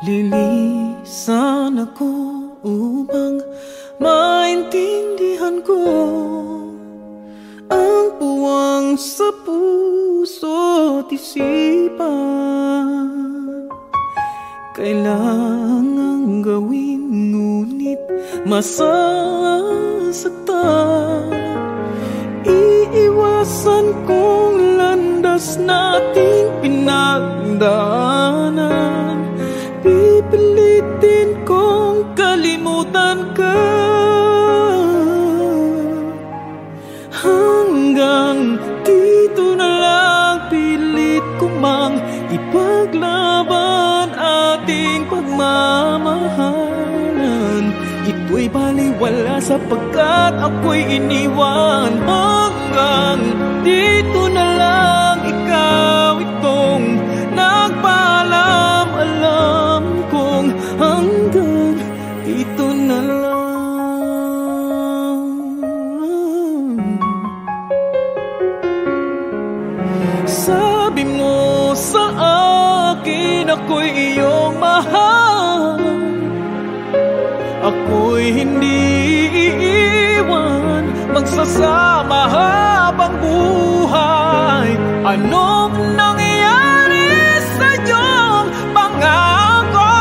Lilisan ako upang maintindihan ko ang puwang sa puso't isipan. Kailangang gawin ngunit masasaktan. Iiwasan kong landas nating pinagdaanan. Pipilitin kong kalimutan ka hanggang dito na lang. Pilit ko mang ipaglaban ating pagmamahalan. Ito'y baliwala sapagkat ako'y iniwan. Hanggang dito na lang, ikaw itong nagpaalam. Alam kong hanggang dito na lang. Sabi mo sa akin ako'y iyong mahal. Ako'y hindi iiwan, magsasama habang buhay. Anong nangyari sa iyong pangako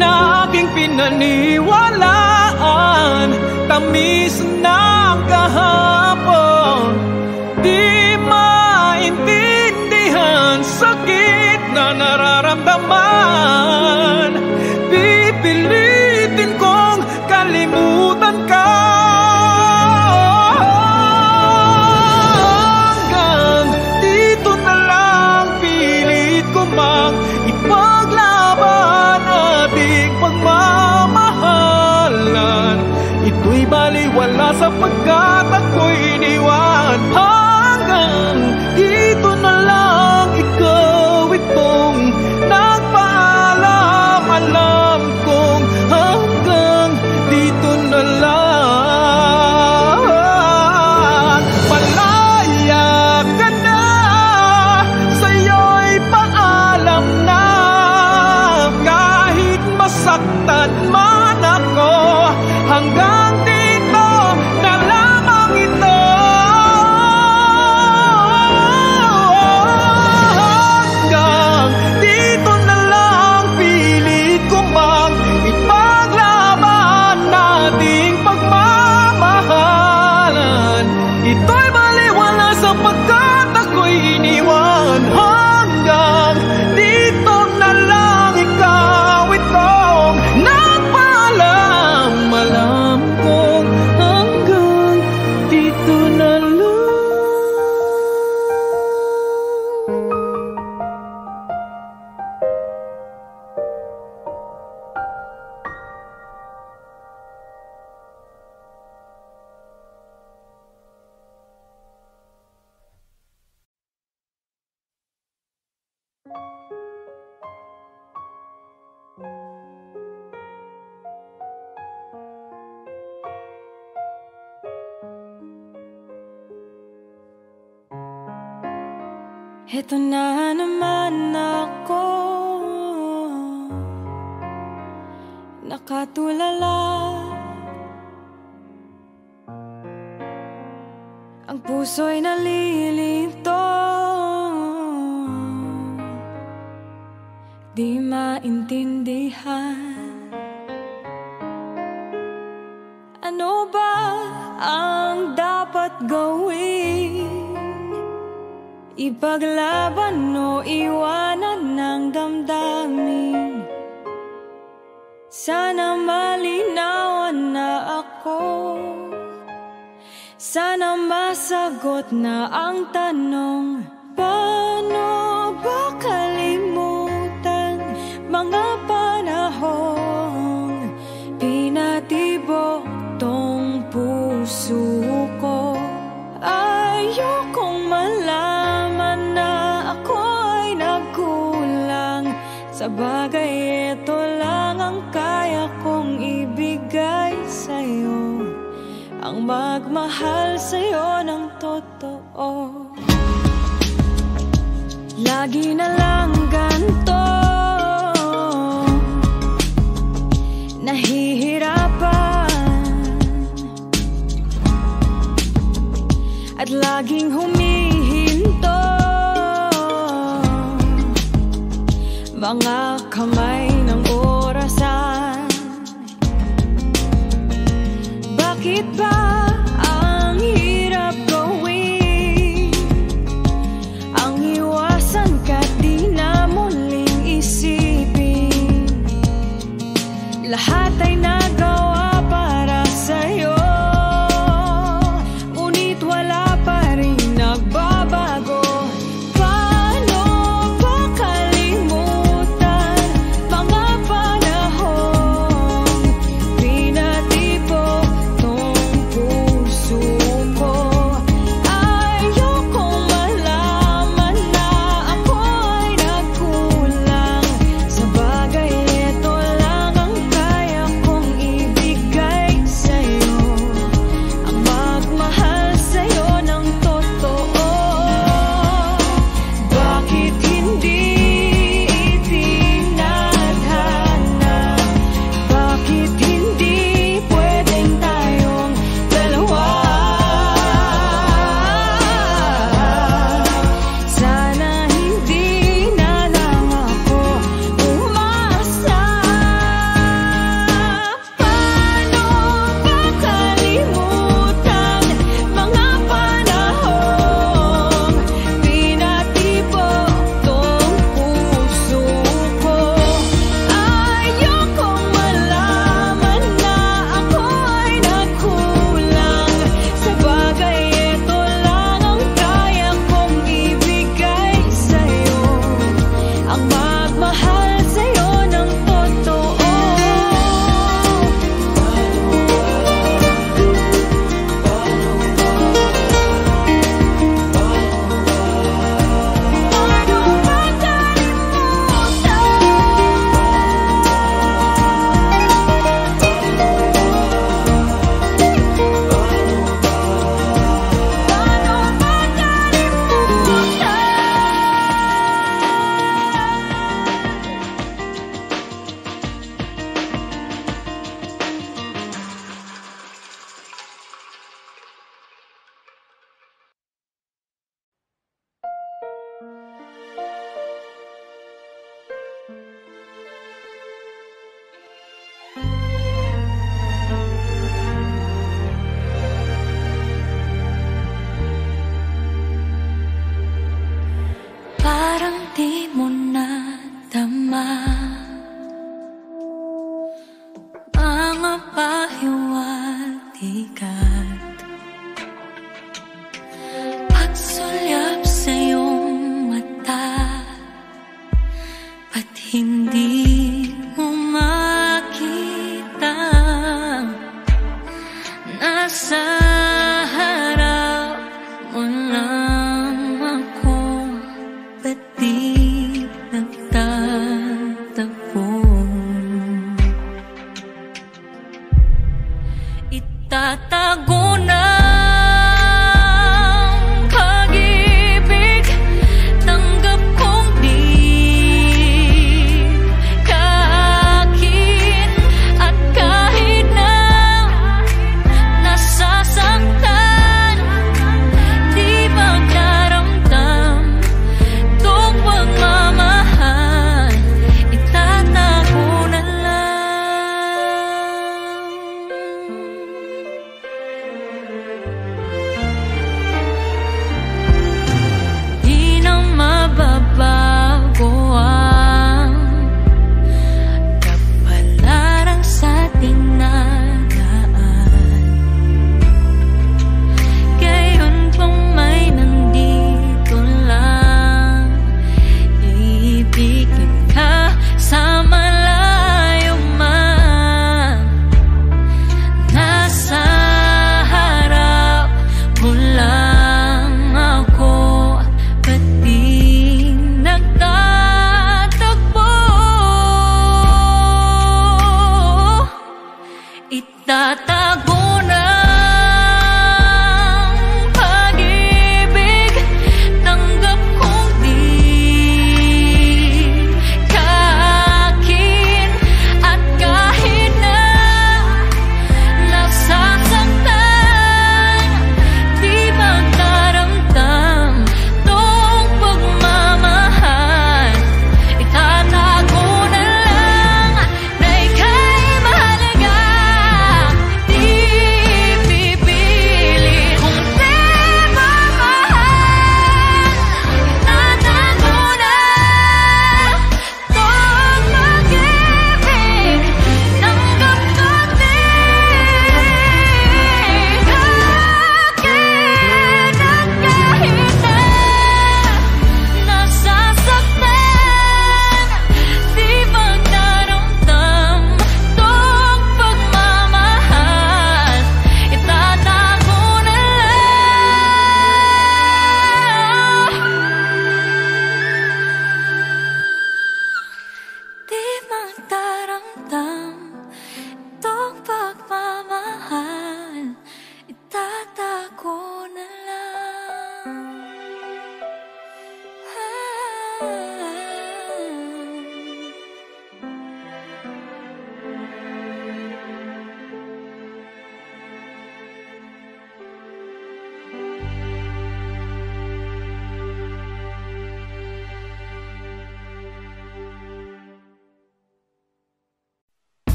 na aking pinaniwalaan? Tamis ng kahapon, di maintindihan sakit na nararamdaman. Pipilitin kong kalimutan ka hanggang dito na lang. Pilit ko mang ipaglaban ating pagmamahalan. Ito'y baliwala sapagkat ako'y iniwan. Hanggang dito na lang, ikaw itong nagpaalam. Alam kong hanggang dito na lang. Malaya ka na, sa'yo'y paalam na. Kahit masaktan man ako, hanggang dito na lamang ito. Hanggang dito na lang, pilit ko mang ipaglaban nating pagmamahalan. Ito'y baliwala sapagkat ako'y iniwan. Hanggang dito na lang, ikaw itong nagpaalam. Alam kong hanggang dito na lang. Eto na naman ako, nakatulala. Ang puso'y nalilito, di maintindihan. Ano ba ang dapat gawin? Ipaglaban o iwanan ng damdamin? Sana malinawan na ako, sana masagot na ang tanong. Paano ba kalimutan mga panahong pinatibok tong puso ko? Ayokong malaman na ako'y nagkulang. Sa bagay, ito lang ang kaya kong ibigay sa'yo, ang magmahal sa'yo ng totoo. Lagi na lang ganito, nahihirapan at laging humihinto. Mga kamay ng orasan, bakit ba ang hirap gawin? Ang iwasan ka di na muling isipin. Lahat ay nagawa para sa'yo, ngunit wala pa rin nagbabago. Paano pa kalimutan mga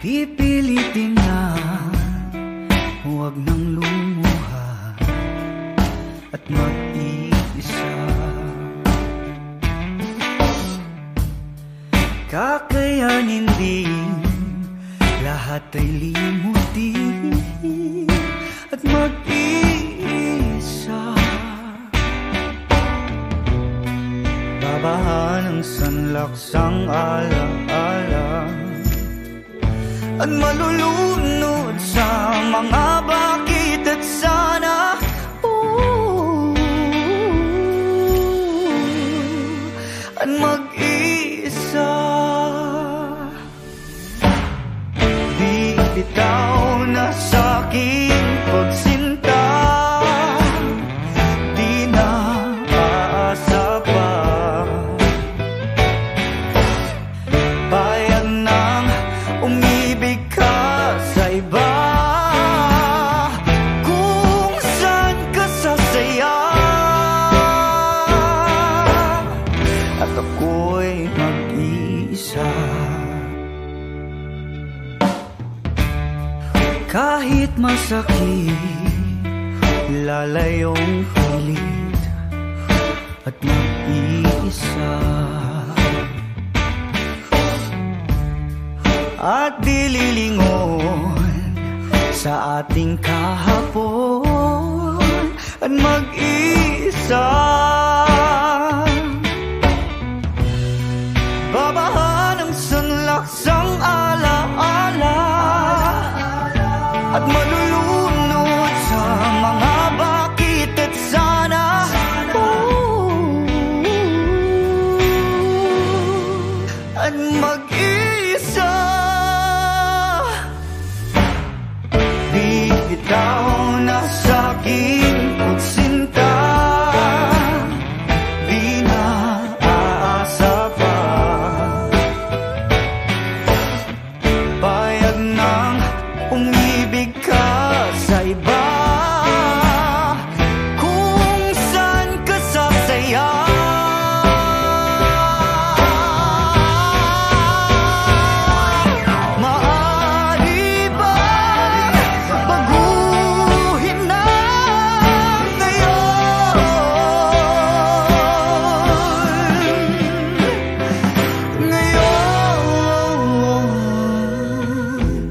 Pipilitin na huwag nang lumuha at mag-iisa. Kakayanin din lahat ay limutin at mag-iisa. Babahan ang sanlaksang ala-ala at malulunod sa mga bakit at sana. At mag-isa. Di bitaw na sa'king pagsinta, di na aasa pa. Payag nang umibig ka sa iba, kung saan ka sasaya, at ako'y mag-iisa. Kahit masakit, lalayong pilit at mag-iisa. At dililingon sa ating kahapon at mag-isa. Babahan ang sanlaksang ala-ala at malulunod sa mga bakit at sana. At mag-isa. Di bitaw na sa'king pagsinta, di na aasa pa. Payag nang umibig ka sa iba, kung saan ka sasaya. Maaari ba baguhin na ngayon?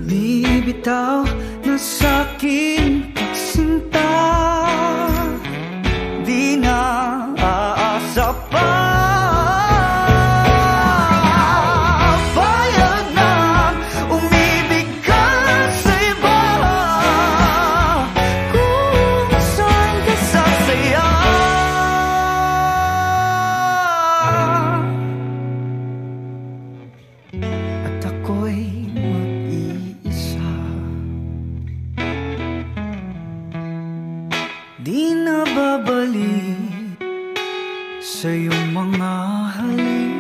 Bibitaw na sa'king pagsinta, di na aasa pa. Payag na umibig ka sa iba, kung saan ka sasaya. At ako'y mag-iisa. Di na babalik sa iyong mga halik.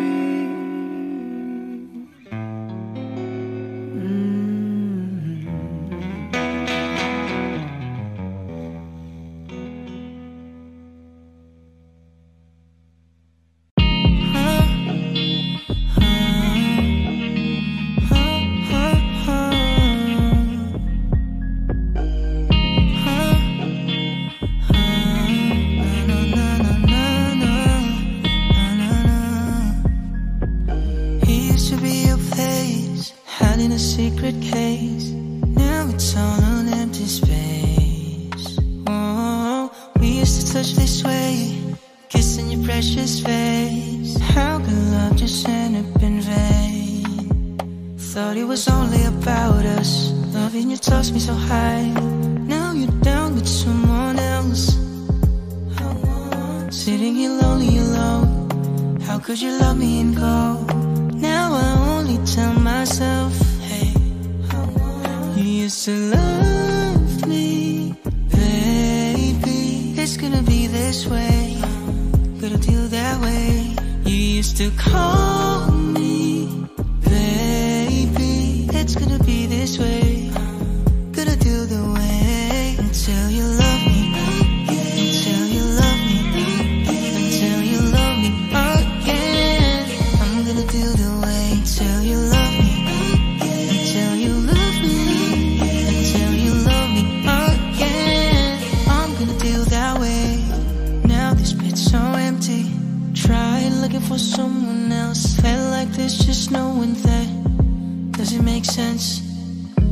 Secret case, now it's all an empty space. Oh, we used to touch this way, kissing your precious face. How could love just end up in vain? Thought it was only about us, loving you tossed me so high. Now you're down with someone else, sitting here lonely alone. How could you love me and go? Now I only tell myself, you used to love me, baby. It's gonna be this way, gonna deal that way. You used to call me, baby. It's gonna be this way, gonna deal the way. Until you love me, until you love me, until you love me again. I'm gonna deal the way. Until you love me, until you love me. does it make sense?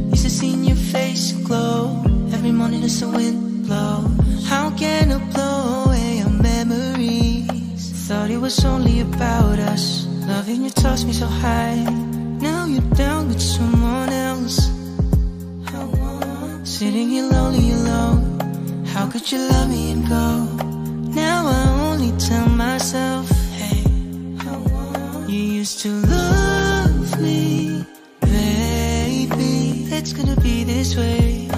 Used to see your face glow every morning as the wind blow. How can it blow away our memories? Thought it was only about us. Loving you tossed me so high. Now you're down with someone else. Sitting here lonely alone. How could you love me and go? Now I only tell myself, hey, you used to love me, baby. It's gonna be this way,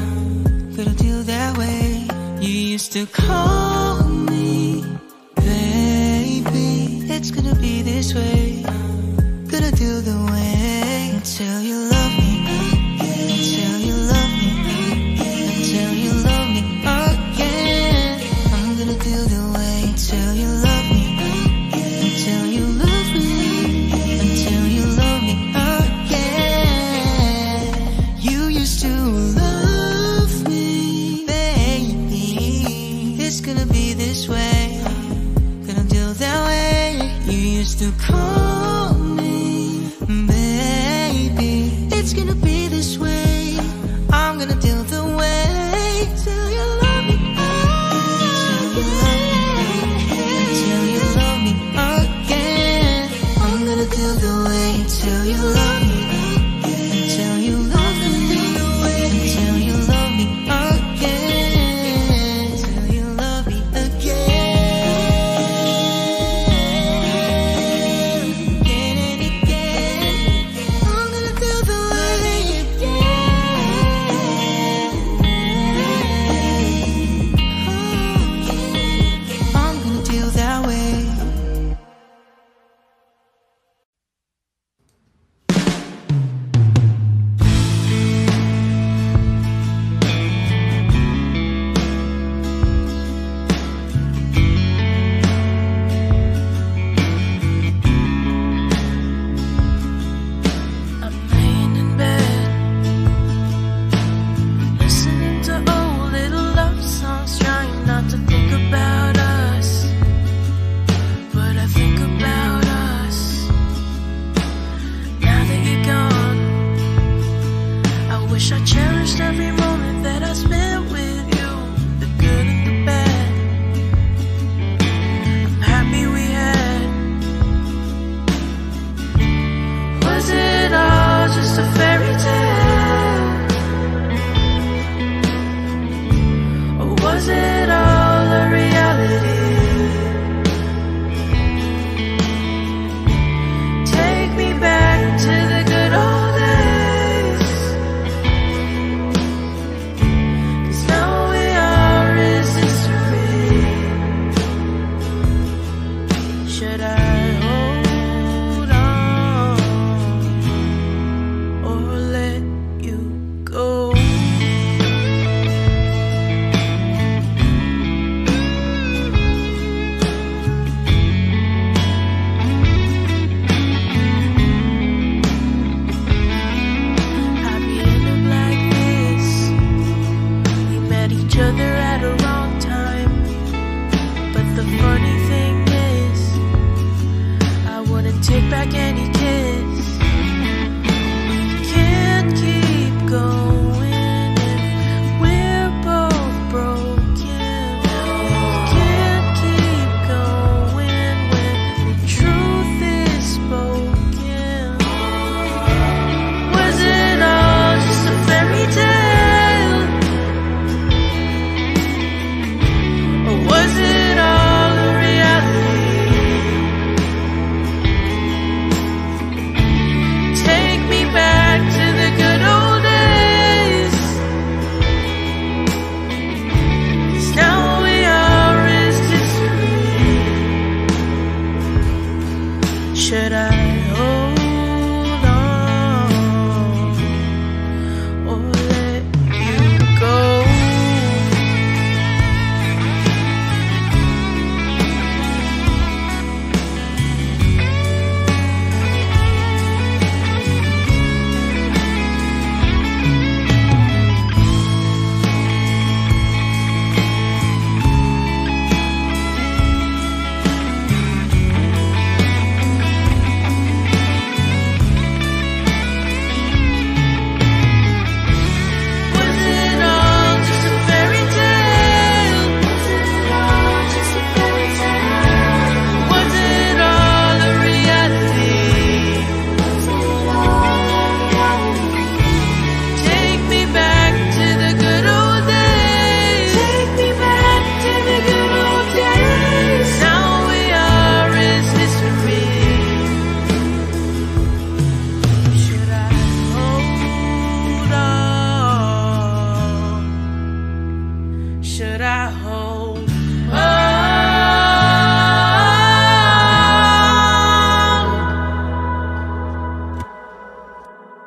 gonna deal that way. You used to call me, baby. It's gonna be this way, gonna deal the way. Until you love me, until you love me, until you love me again. I'm gonna deal the way. Until you love me, until you love me, until you love me again. You used to love me, baby. It's gonna be this way, gonna deal that way. You used to call me, baby. It's gonna be this way, I'm gonna deal the way. Till you love me again, till you love me again. I'm gonna deal the way. Till you love me, until you love me, until you love me again, till you love me again, again and again. I'm gonna deal the way again. I'm gonna deal that way. I'm laying in bed, listening to old little love songs, trying not to think about us, but I think about us. Now that you're gone, I wish I cherished every moment that I spent with you, the good and the bad. I'm happy we had. Was it all just a fairy tale? Or was it all a reality? Take me back to the good old days.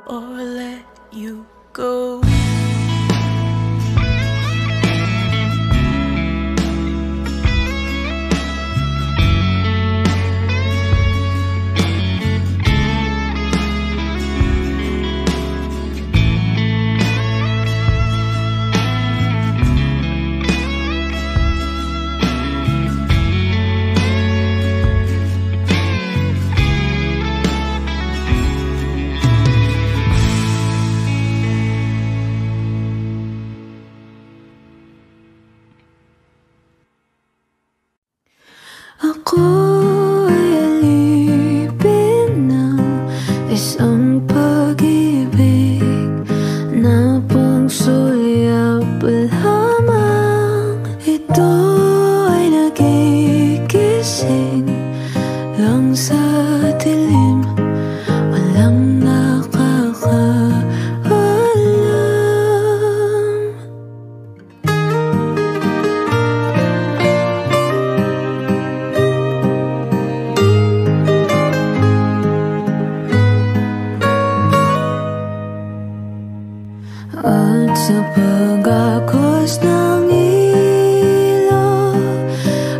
or let you go. Ako ay alipin ng isang pag-ibig na pangsulyap lamang. Ito ay nagigising lang sa dilim, walang nakakaalam. At sa pag-agos ng ilaw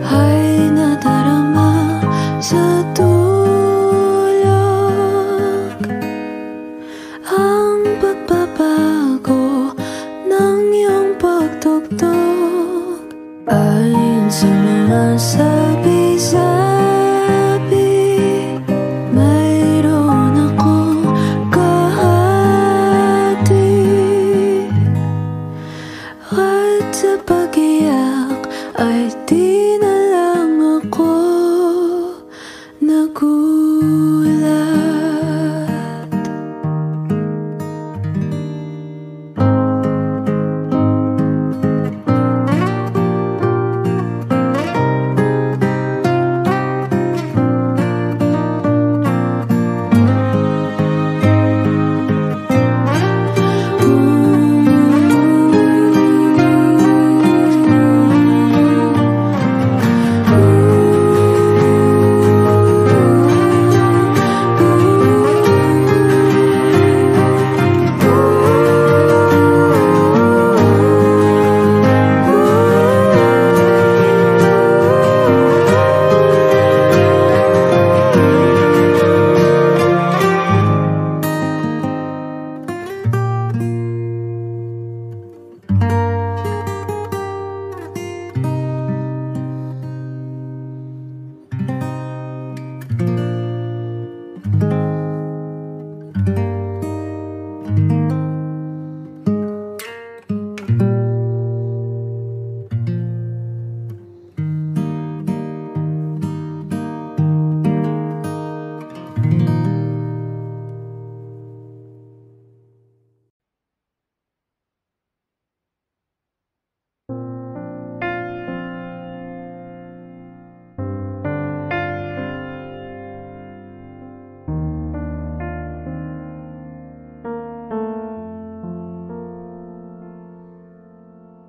ay nadarama sa tulog ang pagbabago ng iyong pagtugtog. Ayon sa mga sabi-sabi, mayroon akong kahati. At sa pag-iyak ay di na lang ako nagulat.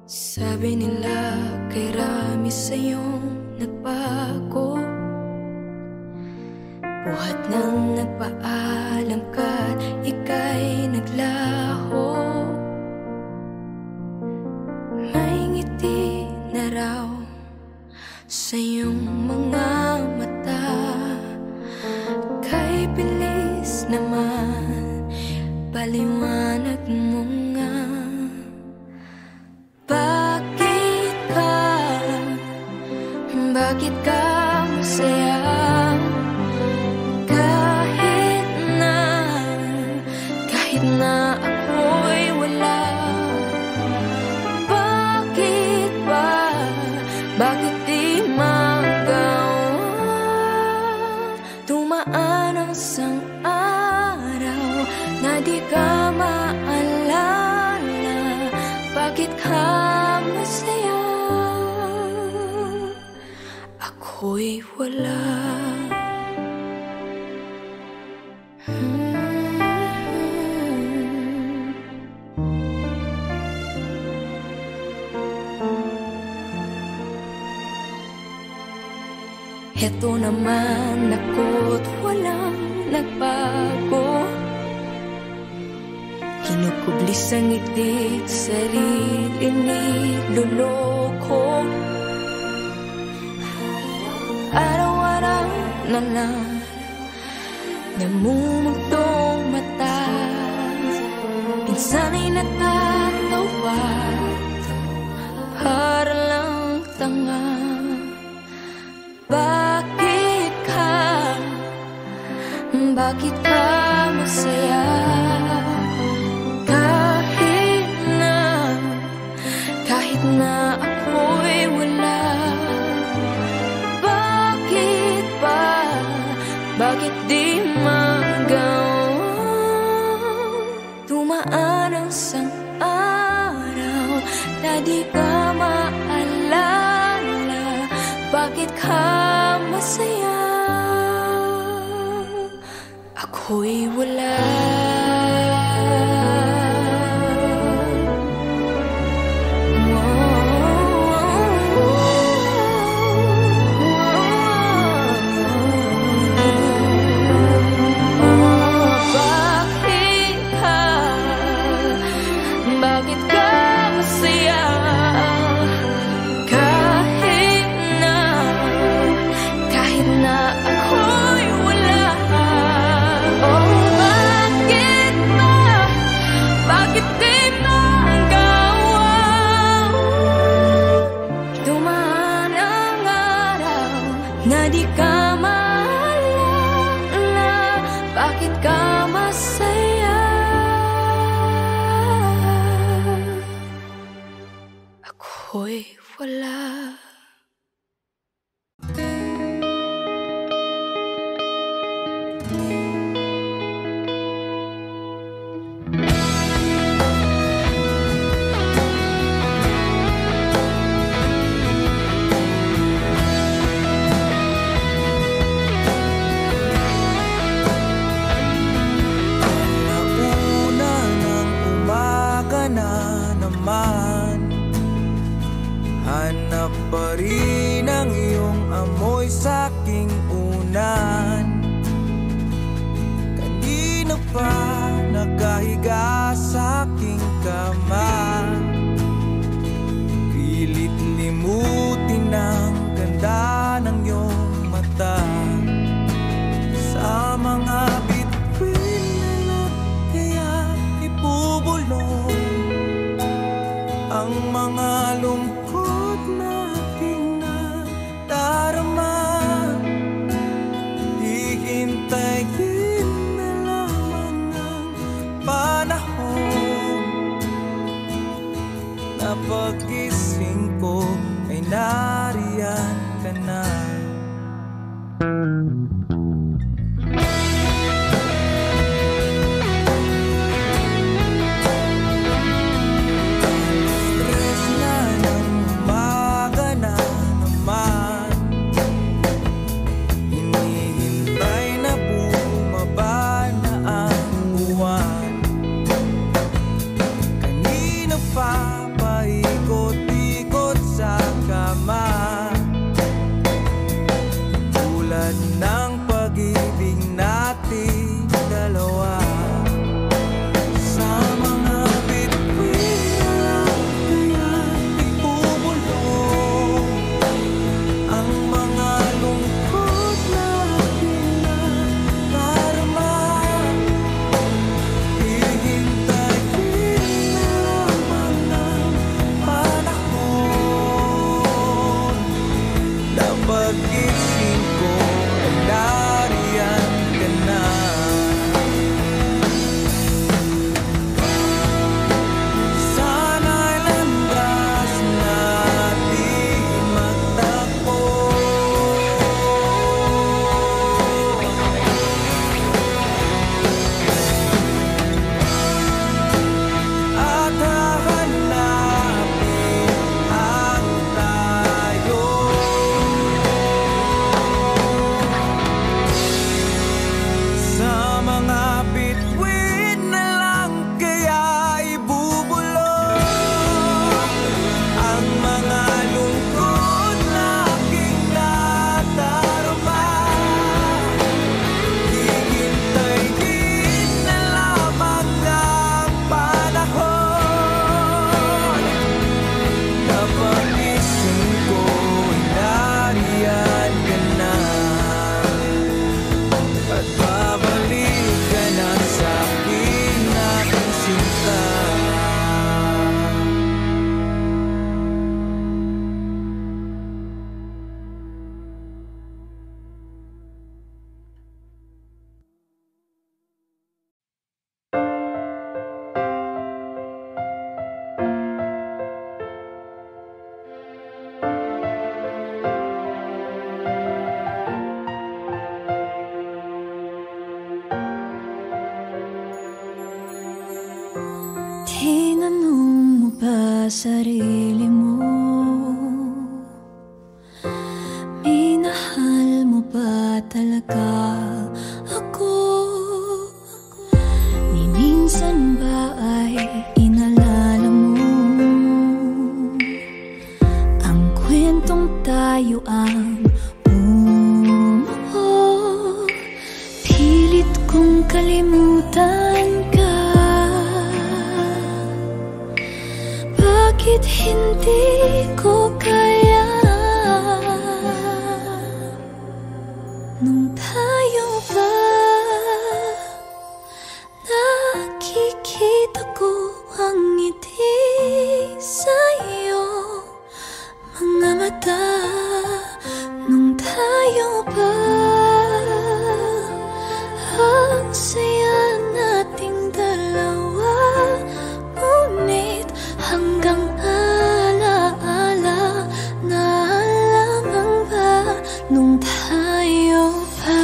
Sabi nila kay Rami sa'yong nagbago, buhat nang nagpaalam ka't ika'y naglaho. May ngiti na raw sa'yong mga mata, kay bilis naman paliwanag mo nga. Bakit ka masaya kahit na ako'y wala? Bakit ba? Bakit di magawa? Dumaan ang isang araw na di ka maalala. Bakit ka masaya? Ako'y wala. Heto naman ako't walang nagbago. Kinukublis ang ngiti, sarili niloloko. Araw-araw na lang namumugtong mata, minsan ay natatawa, para lang tanga. Bakit ka masaya? Kahit na ako'y wala. Bakit di magawa? Dumaan ang isang araw na di ka maalala. Bakit ka masaya? Ako'y wala. Na di ka maalala, bakit ka masaya? Ako'y wala. Hanap pa rin ang iyong amoy sa'king unan. Kanina pa nakahiga sa'king kama, pilit limutin ang ganda ng iyong mata. Sa mga bituin na kaya ibubulong ang mga lungkot nating nadarama. Hihintayin na lamang ang panahon na pag-gising ko ay nariyan ka na. Tinanong mo ba sarili mo? Minahal mo ba talaga ako? Ni minsan ba ay inalala mo ang kwentong tayo ang bumuo? Pilit kong kalimutan ka. Bakit hindi ko kaya? Nung tayo pa, nakikita ko ang ngiti sa'yo, mga mata. Nung tayo pa, ang saya nating dalawa. Ngunit hanggang alaala na lamang ba nung tayo pa?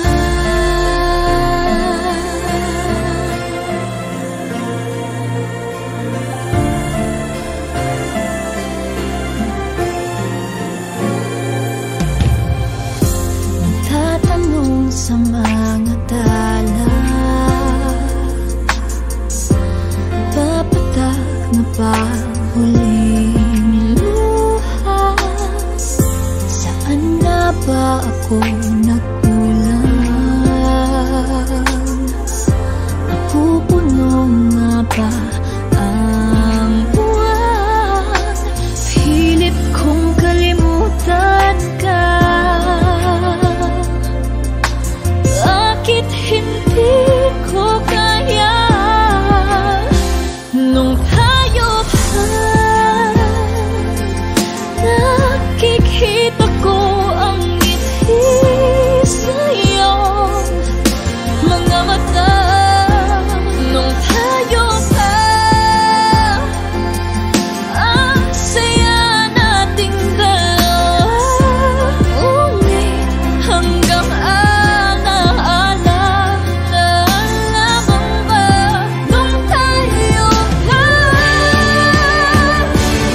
Nagtatanong sa mga tala, papatak na ba huling luha? Saan na ba ako nagkulang? Napupuno nga ba ang buwan? Pilit kong kalimutan ka. Bakit hindi ko kaya? Nung tayo pa, nakikita ko ang ngiti sa'yo, mga mata. Nung tayo pa, ang saya nating dalawa. Ngunit hanggang alaala na lamang ba nung tayo pa?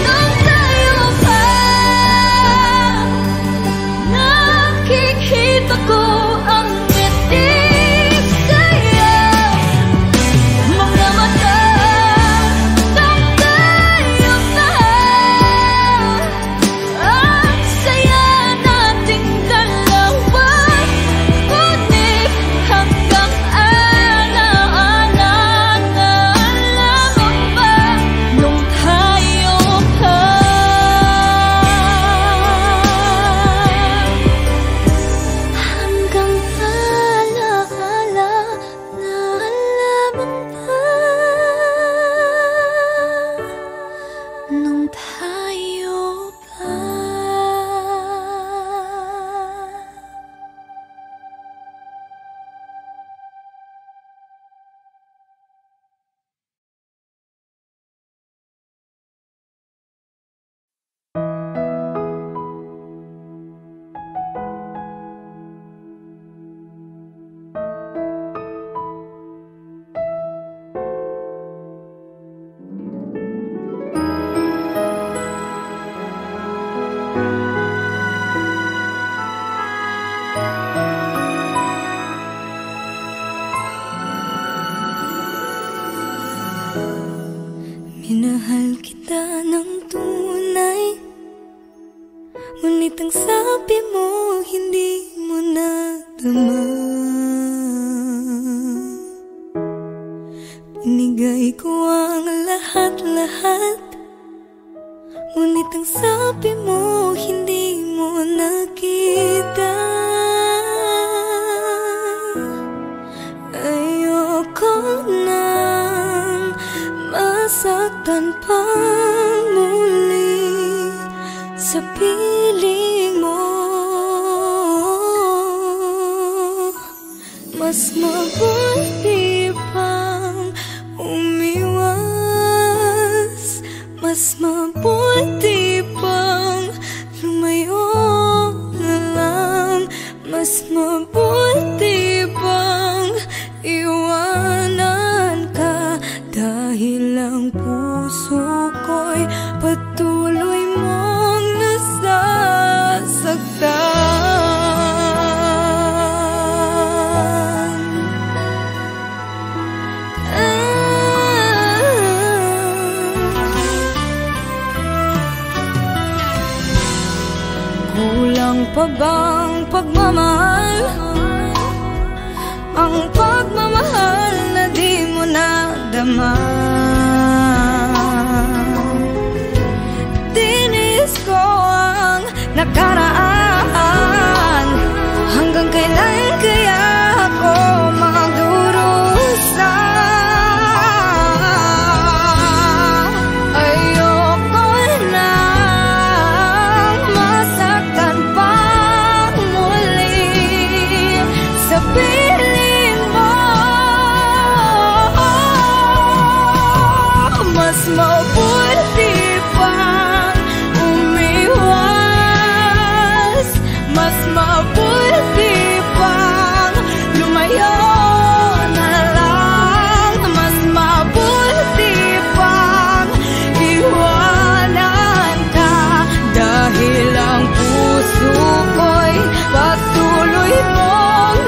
Nung tayo pa, nakikita ko ang ngiti sa'yo, mga mata. Nung tayo pa, ang saya nating dalawa. Ngunit hanggang alaala na lamang ba nung tayo pa? Hanggang alaala na lamang ba nung tayo pa? Minahal kita ng tunay, ngunit ang sabi mo hindi mo nadama. Binigay ko ang lahat-lahat, ngunit ang sabi mo hindi mo nakita. Ayoko nang masaktan pa muli sa piling mo. Mas mabuti pang umiwas, mas mabuti pang lumayo na lang, mas mabuti pang iwanan ka dahil ang puso ko'y patuloy mong nasasaktan. Kulang pa bang pagmamahal? Ang pagmamahal na di mo nadama. Tinis ko ang nakaraan. Hanggang kailan kaya ako magdurusa? Ayoko nang masaktan pa muli sa piling mo. Mas mabuti pang umiwas, mas mabuti pang lumayo na lang, mas mabuti pang iwanan ka. Dahil ang puso ko'y patuloy mong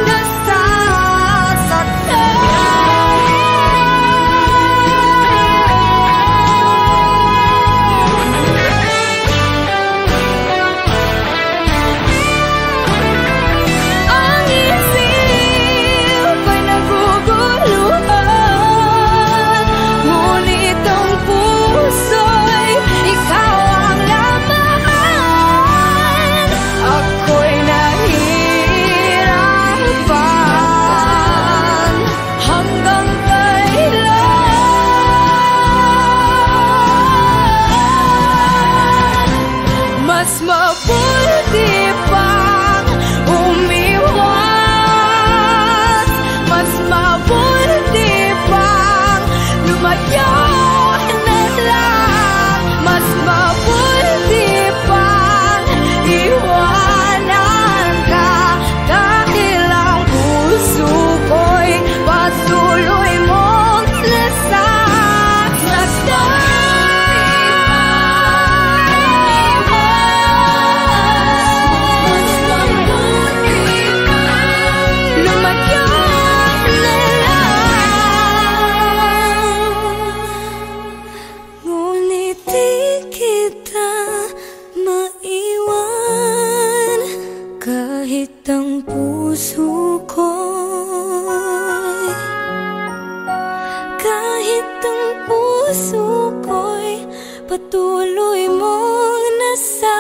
patuloy mong nasasaktan.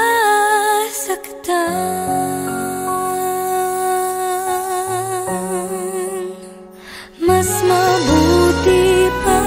Mas mabuti pa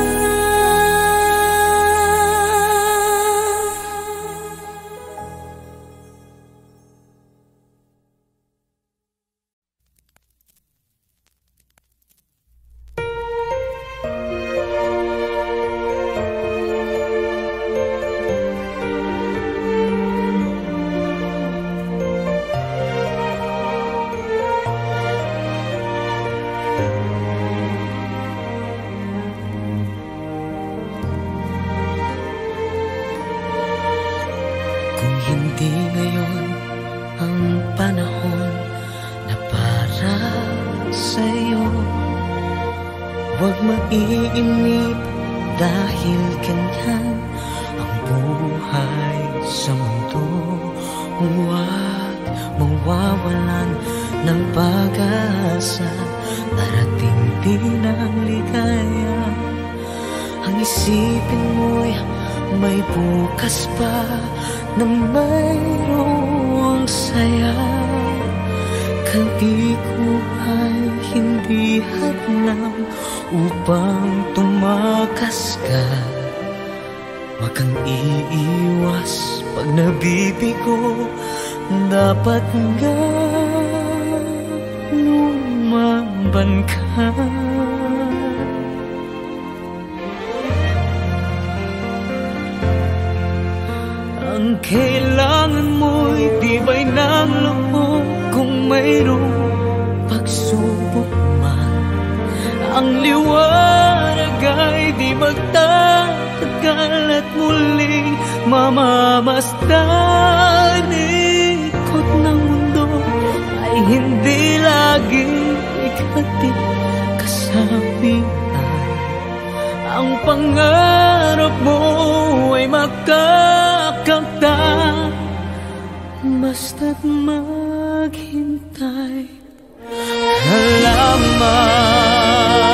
mag-iinip dahil ganyan ang buhay sa mundo. Huwag mawawalan ng pag-asa, darating din ang ligaya. Ang isipin mo'y may bukas pa na mayroong saya. Kalbi ko ay hindi hadlang upang tumakas ka. Wag kang iiwas pag nabibigo, dapat nga lumaban ka. Ang kailangan mo'y tibay ng loob. Kung mayroong pagsubok man, ang liwanag ay di magtatagal at muling mamamasdan. Ikot ng mundo ay hindi laging ikatid kasabihan. Ang pangarap mo ay makakamtan, basta't maghintay ka lamang.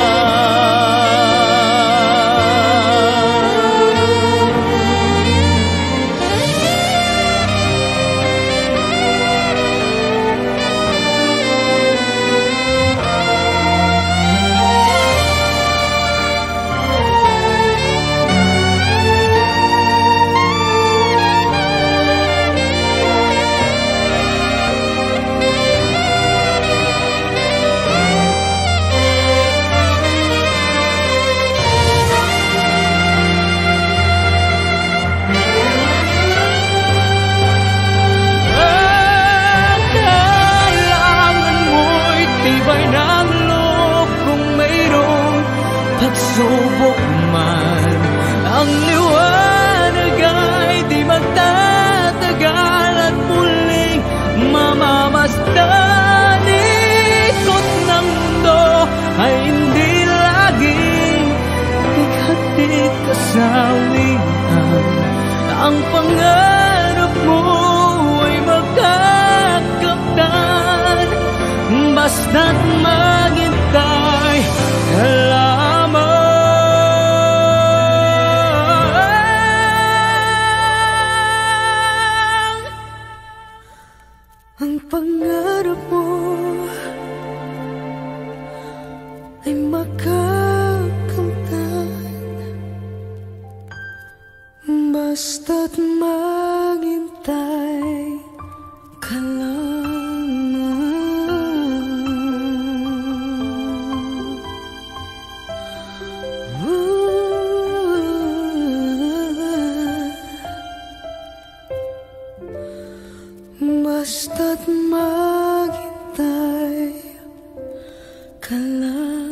Pagsubok man, ang liwanag ay di magtatagal at muling mamamasdan. Ikot ng mundo ay hindi laging ikatid kasawian. Ang pangarap mo ay magkakamtan, basta't maghintay ka lamang. Ang pangarap mo ay makakamtan, basta't maghintay ka lamang. Basta't maghintay ka lamang.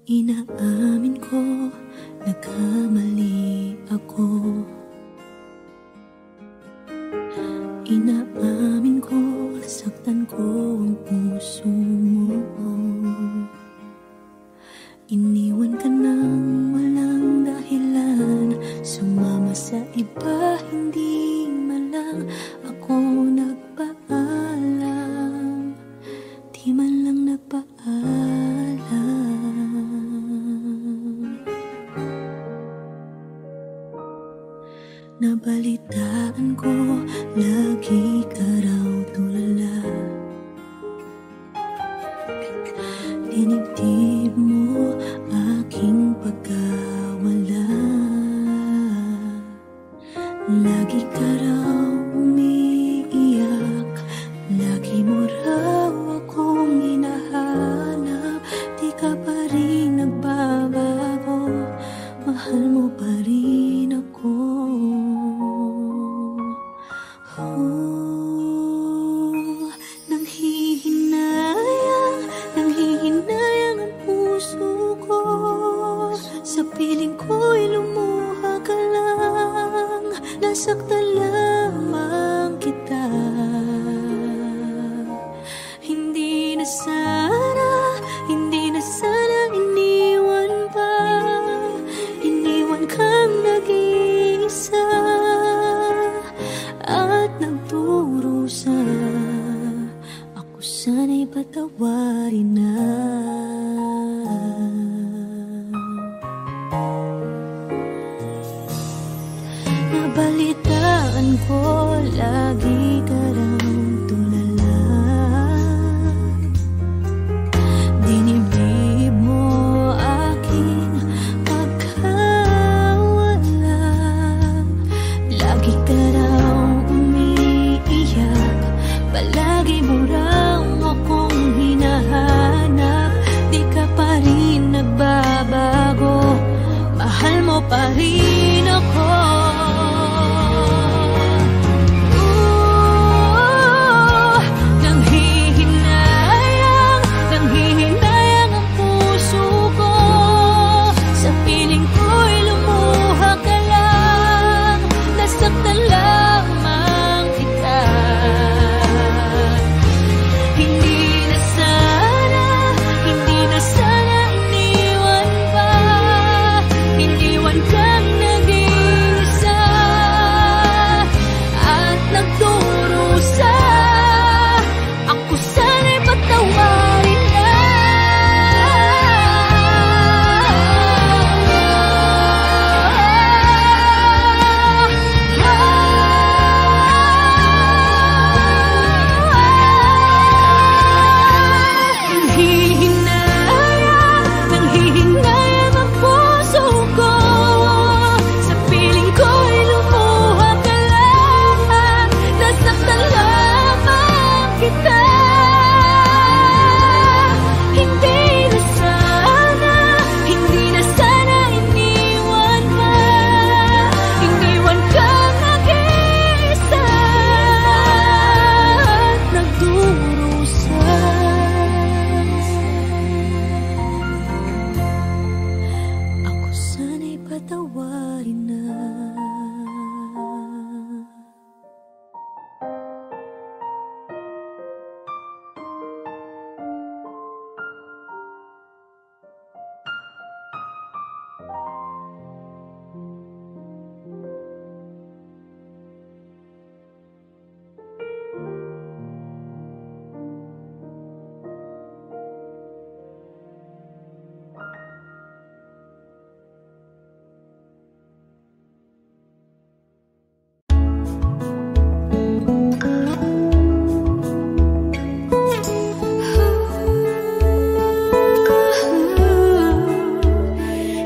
Inaamin ko, nagkamali ako. Inaamin ko, saktan ko ang puso mo. Iniwan ka nang walang dahilan, sumama sa iba, hindi man lang ako nagpaalam. Di man lang nagpaalam. Nabalitaan ko, lagi ka raw tulala. Dinibdib mo aking pagkawala. Lagi ka raw umiiyak, lagi mo raw akong hinahanap. Di ka pa rin nagbabago, mahal mo pa rin ako. Nanghihinayang ang puso ko. Sa piling ko'y lumuha ka lang, nasaktan lamang kita. Hindi na sana iniwan pa. Iniwan kang nag-iisa at nagdurusa. Ako sana'y patawarin na. Nabalitaan ko lagi ka raw tulala. Dinibdib mo aking pagkawala. Lagi ka raw umiiyak, palagi mo raw akong hinahanap. Di ka pa rin nagbabago, mahal mo pa rin ako. Nanghihinayang ang puso ko. Sa piling ko'y lumuha ka lang, nasaktan lamang kita. Hindi na sana iniwan pa, iniwan kang nag-iisa at nagdurusa. Ako sana'y patawarin na. Nanghihinayang ang puso ko. Sa piling ko'y lumuha ka lang, nasaktan lamang kita. Hindi na sana iniwan pa, iniwan kang nag-iisa at nagdurusa. Ako sana'y patawarin na.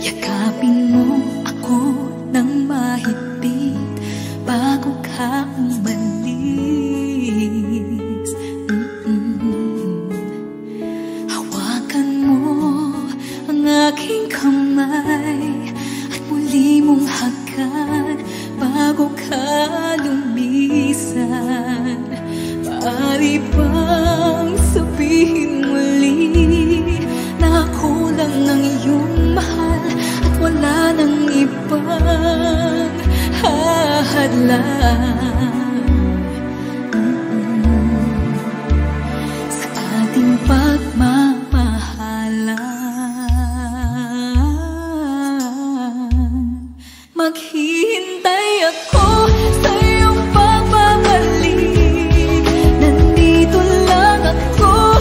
Yakapin mo ako ng mahigpit bago ka umalis. Hawakan mo ang aking kamay at muli mong hagan bago ka lumisan. Maaari bang sabihin muli na ako lang ang iyong mahal at wala nang ibang hahadlang sa ating pagmamahalan? Maghihintay ako sa iyong pagbabalik. Nandito lang ako,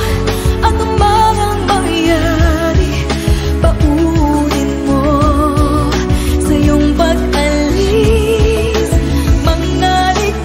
ano man ang mangyari. Paunin mo sa iyong pag-alis, mangalit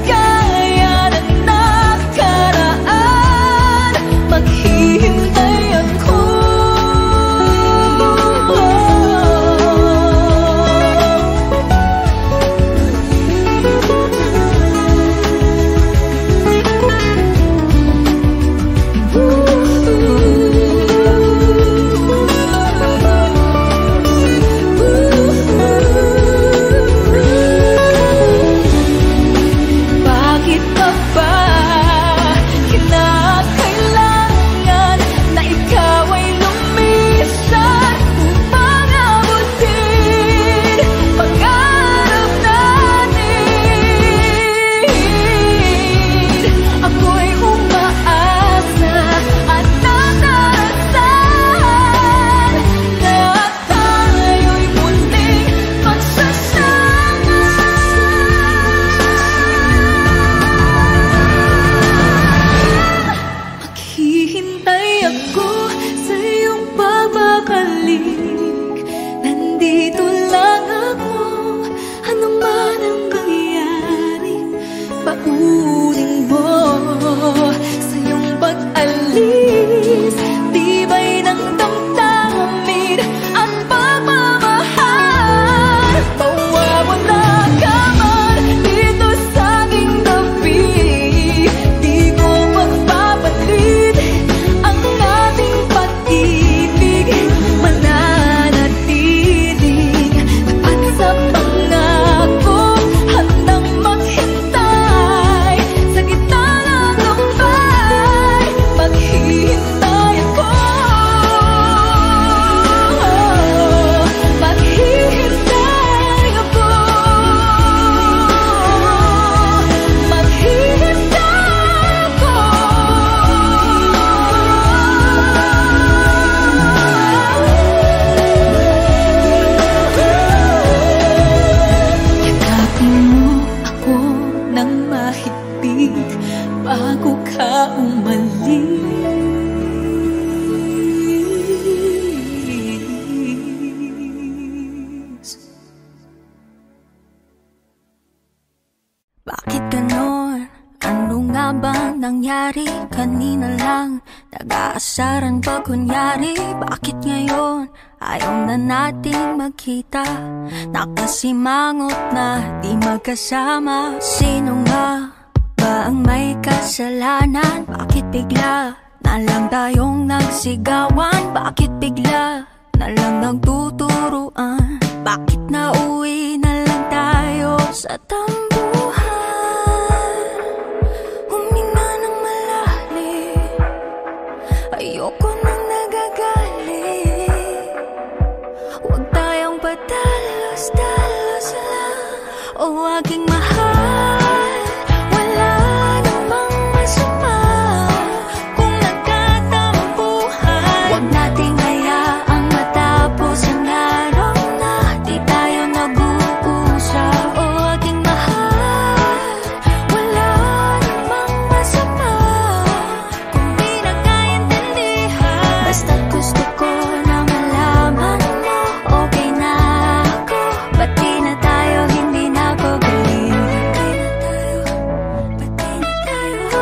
pauling mo sa iyong pag-alis. Tibay ng damdamin ang pagmamahal. Mawawala ka man dito sa aking tabi, di ko magpapalit ang ating pag-ibig. Mananatiling tapat sa pangako, handang maghintay sa gitna ng lumbay. Maghihintay ako, maghihintay ako, maghihintay ako. Yakapin mo ako ng mahigpit bago ka umalis. Bakit ganon? Ano nga bang nangyari? Kanina lang nag-aasaran pa kunyari. Bakit ngayon ayaw na nating magkita? Nakasimangot na di magkasama. Sino nga ba ang may kasalanan? Bakit bigla na lang tayong nagsigawan? Bakit bigla na lang nagtuturuan? Bakit nauwi na lang tayo sa tambuhan? Huminga ng malalim, ayoko nang nagagalit. Huwag tayong padalos-dalos lang, o aking mahal. Wala namang masama kung nagkatampuhan. Huwag nating hayaang matapos ang araw na di tayo nag-uusap, o aking mahal. Wala namang masama kung di nagkaintindihan. Basta't gusto ko na malaman mo okay na ako. Ba't di na tayo, hindi na ako galing. Ba't di na tayo,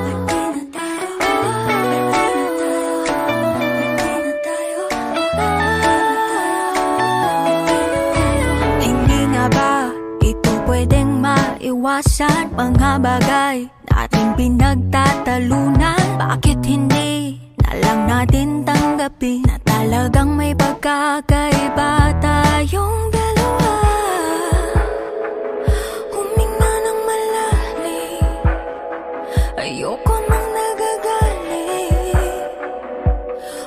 ba't di na tayo, hindi nga ba ito pwedeng maiwasan? Mga bagay nating pinagtatalunan, bakit hindi na lang natin tanggapin na talagang may pagkakaiba tayong dalawa? Huminga ng malalim, ayoko nang nagagalit.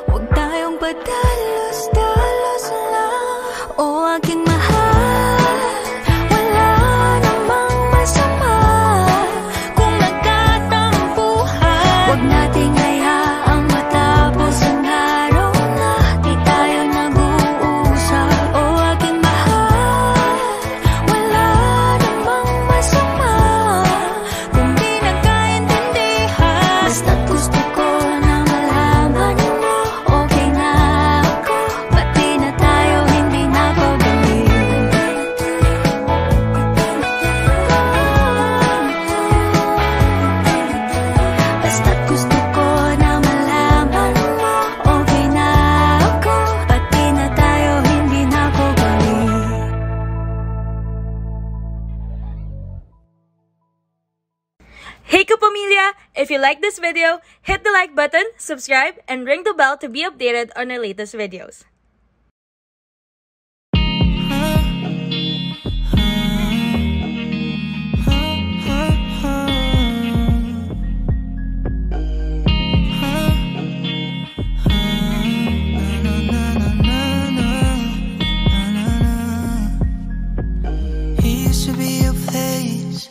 Huwag tayong padalos-dalos lang, o aking mahal. Wala namang masama kung nagkatampuhan. Huwag nating hayaang matapos ang araw na di tayo nag-uusap, o aking mahal. Wala namang masama kung di nagkaintindihan. Basta't gusto ko na malaman mo okay na ako. Ba't di na tayo, hindi na ako galing. Basta't gusto ko na malaman mo okay na ako. Ba't di na tayo, hindi na ako galing. Hey Kapamilya! If you like this video, hit the like button, subscribe, and ring the bell to be updated on our latest videos. He used to be a place.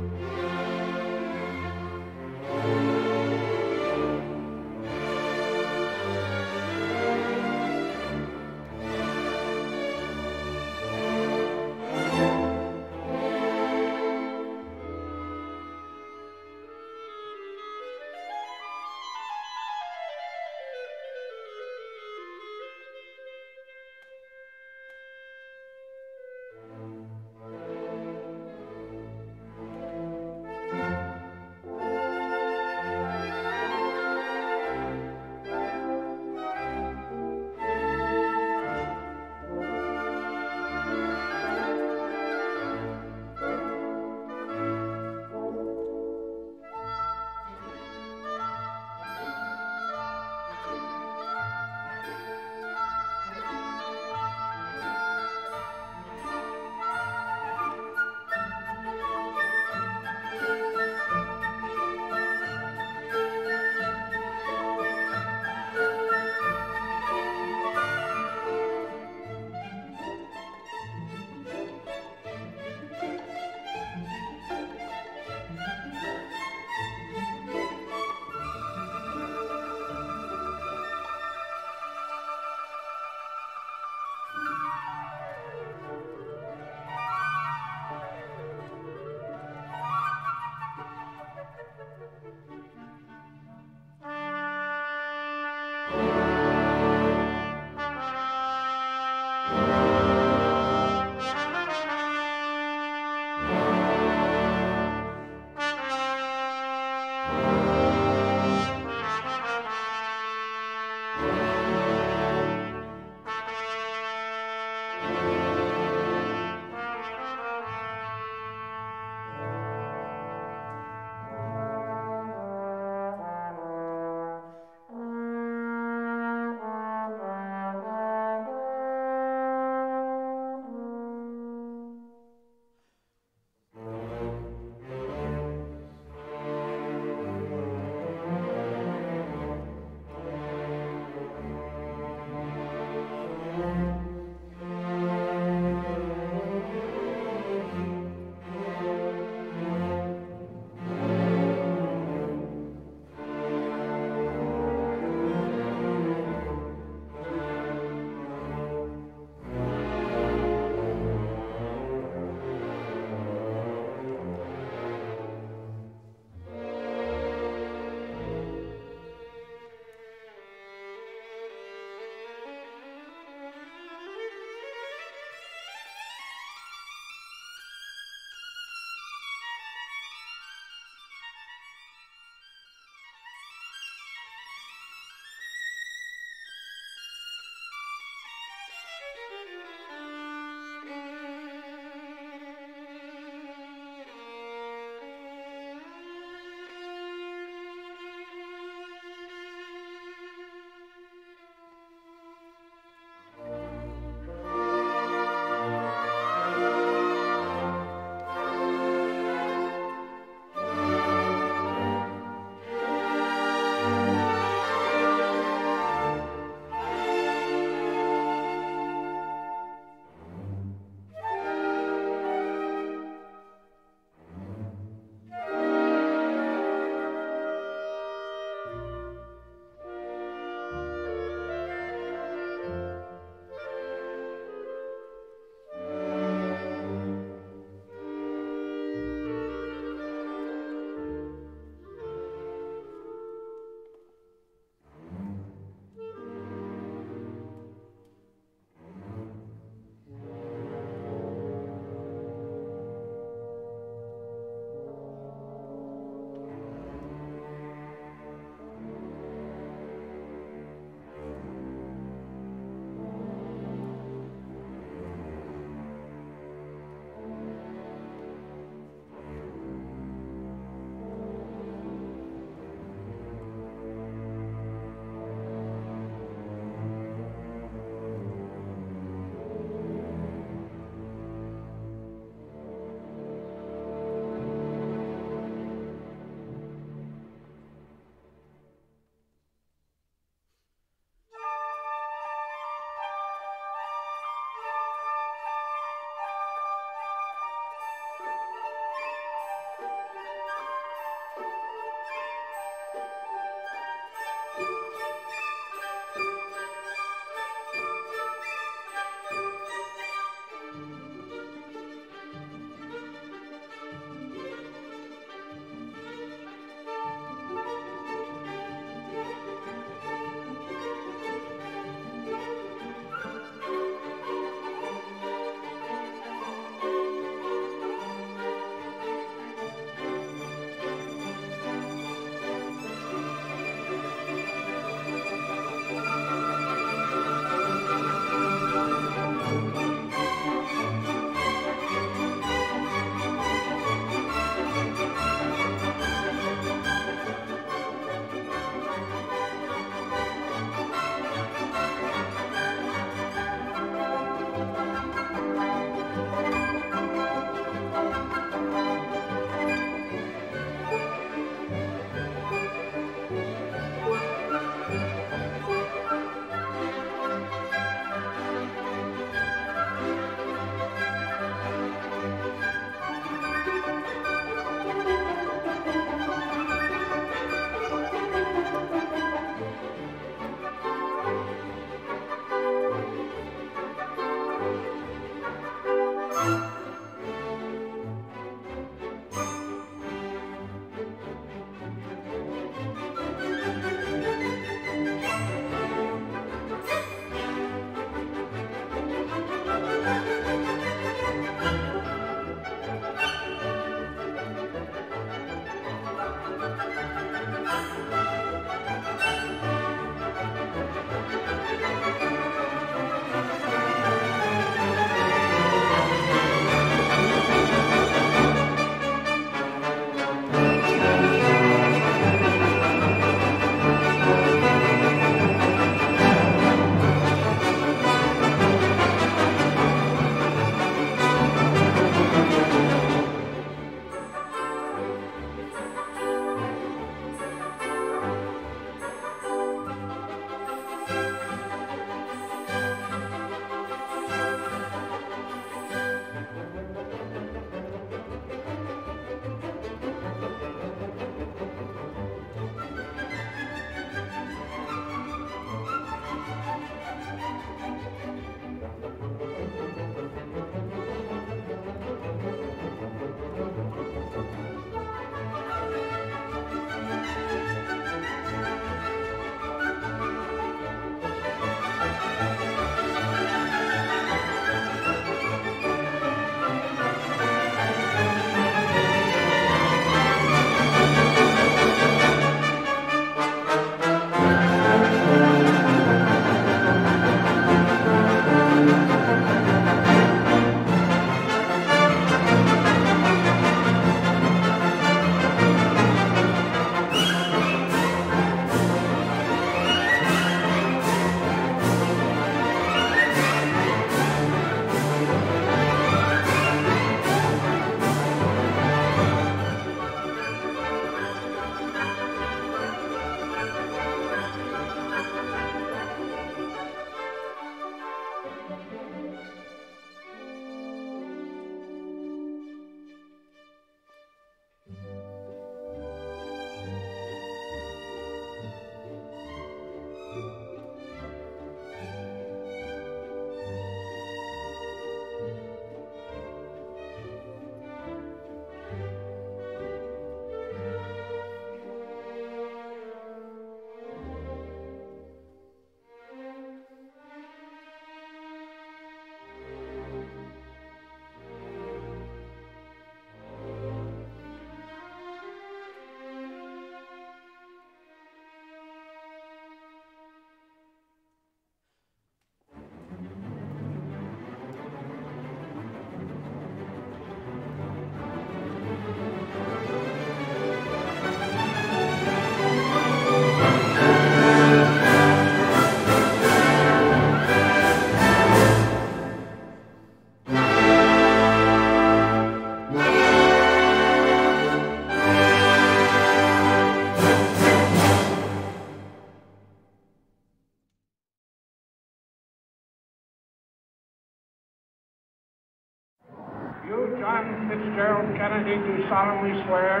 Kennedy, do solemnly swear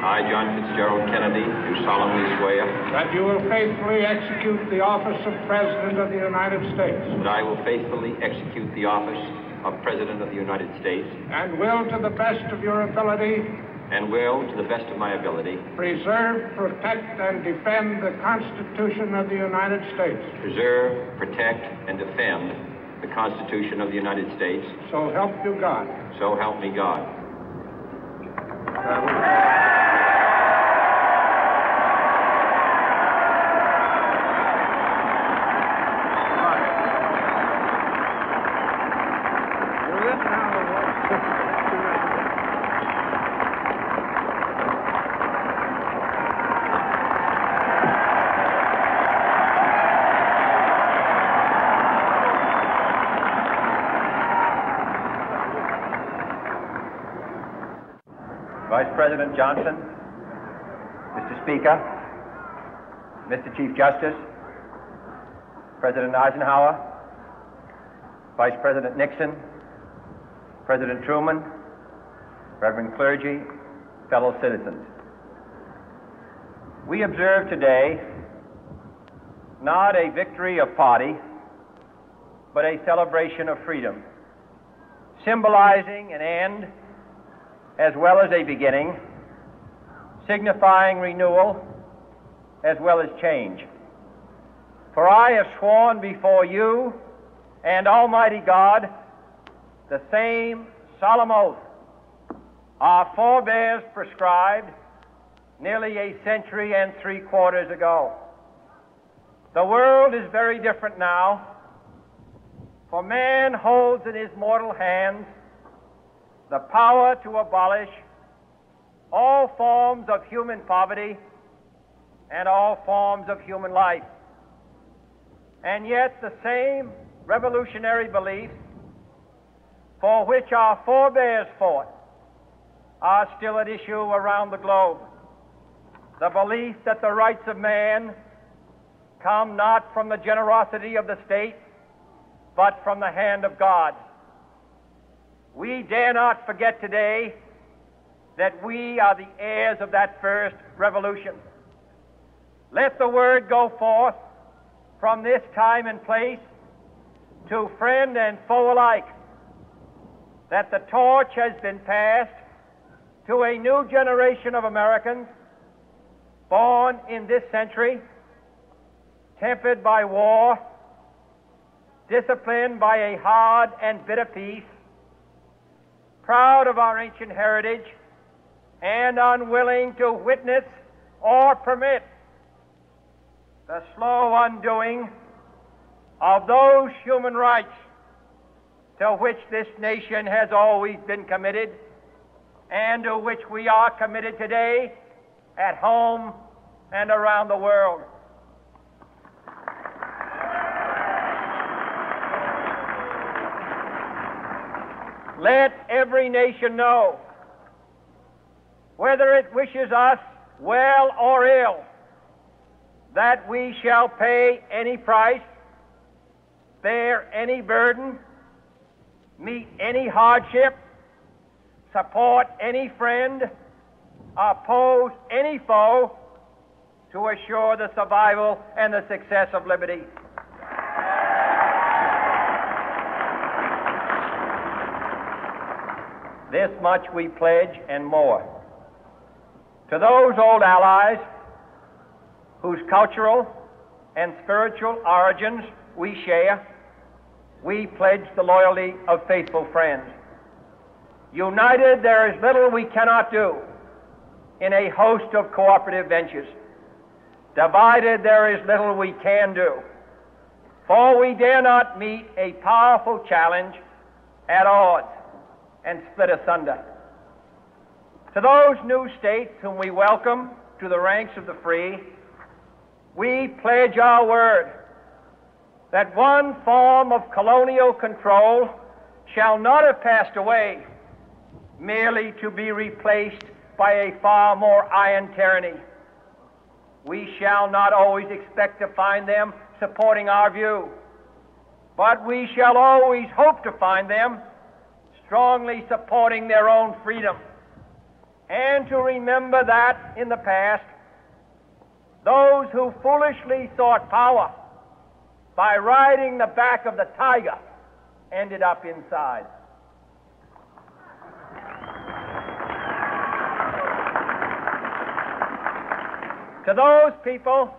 I, John Fitzgerald Kennedy, do solemnly swear that you will faithfully execute the office of President of the United States that I will faithfully execute the office of President of the United States and will, to the best of your ability, and will, to the best of my ability, preserve, protect, and defend the Constitution of the United States. preserve, protect, and defend the Constitution of the United States. So help you God. So help me God. Vice President Johnson, Mr. Speaker, Mr. Chief Justice, President Eisenhower, Vice President Nixon, President Truman, Reverend clergy, fellow citizens. We observe today not a victory of party, but a celebration of freedom, symbolizing an end as well as a beginning, signifying renewal as well as change. For I have sworn before you and Almighty God the same solemn oath our forebears prescribed nearly a century and 3/4 ago. The world is very different now, for man holds in his mortal hands the power to abolish all forms of human poverty and all forms of human life. And yet the same revolutionary beliefs for which our forebears fought are still at issue around the globe. The belief that the rights of man come not from the generosity of the state, but from the hand of God. We dare not forget today that we are the heirs of that first revolution. Let the word go forth from this time and place to friend and foe alike that the torch has been passed to a new generation of Americans born in this century, tempered by war, disciplined by a hard and bitter peace, proud of our ancient heritage, and unwilling to witness or permit the slow undoing of those human rights to which this nation has always been committed and to which we are committed today at home and around the world. Let every nation know, whether it wishes us well or ill, that we shall pay any price, bear any burden, meet any hardship, support any friend, oppose any foe to assure the survival and the success of liberty. This much we pledge and more. To those old allies whose cultural and spiritual origins we share, we pledge the loyalty of faithful friends. United, there is little we cannot do in a host of cooperative ventures. Divided, there is little we can do, for we dare not meet a powerful challenge at odds and split asunder. To those new states whom we welcome to the ranks of the free, we pledge our word that one form of colonial control shall not have passed away merely to be replaced by a far more iron tyranny. We shall not always expect to find them supporting our view, but we shall always hope to find them strongly supporting their own freedom and to remember that in the past, those who foolishly sought power by riding the back of the tiger ended up inside. To those people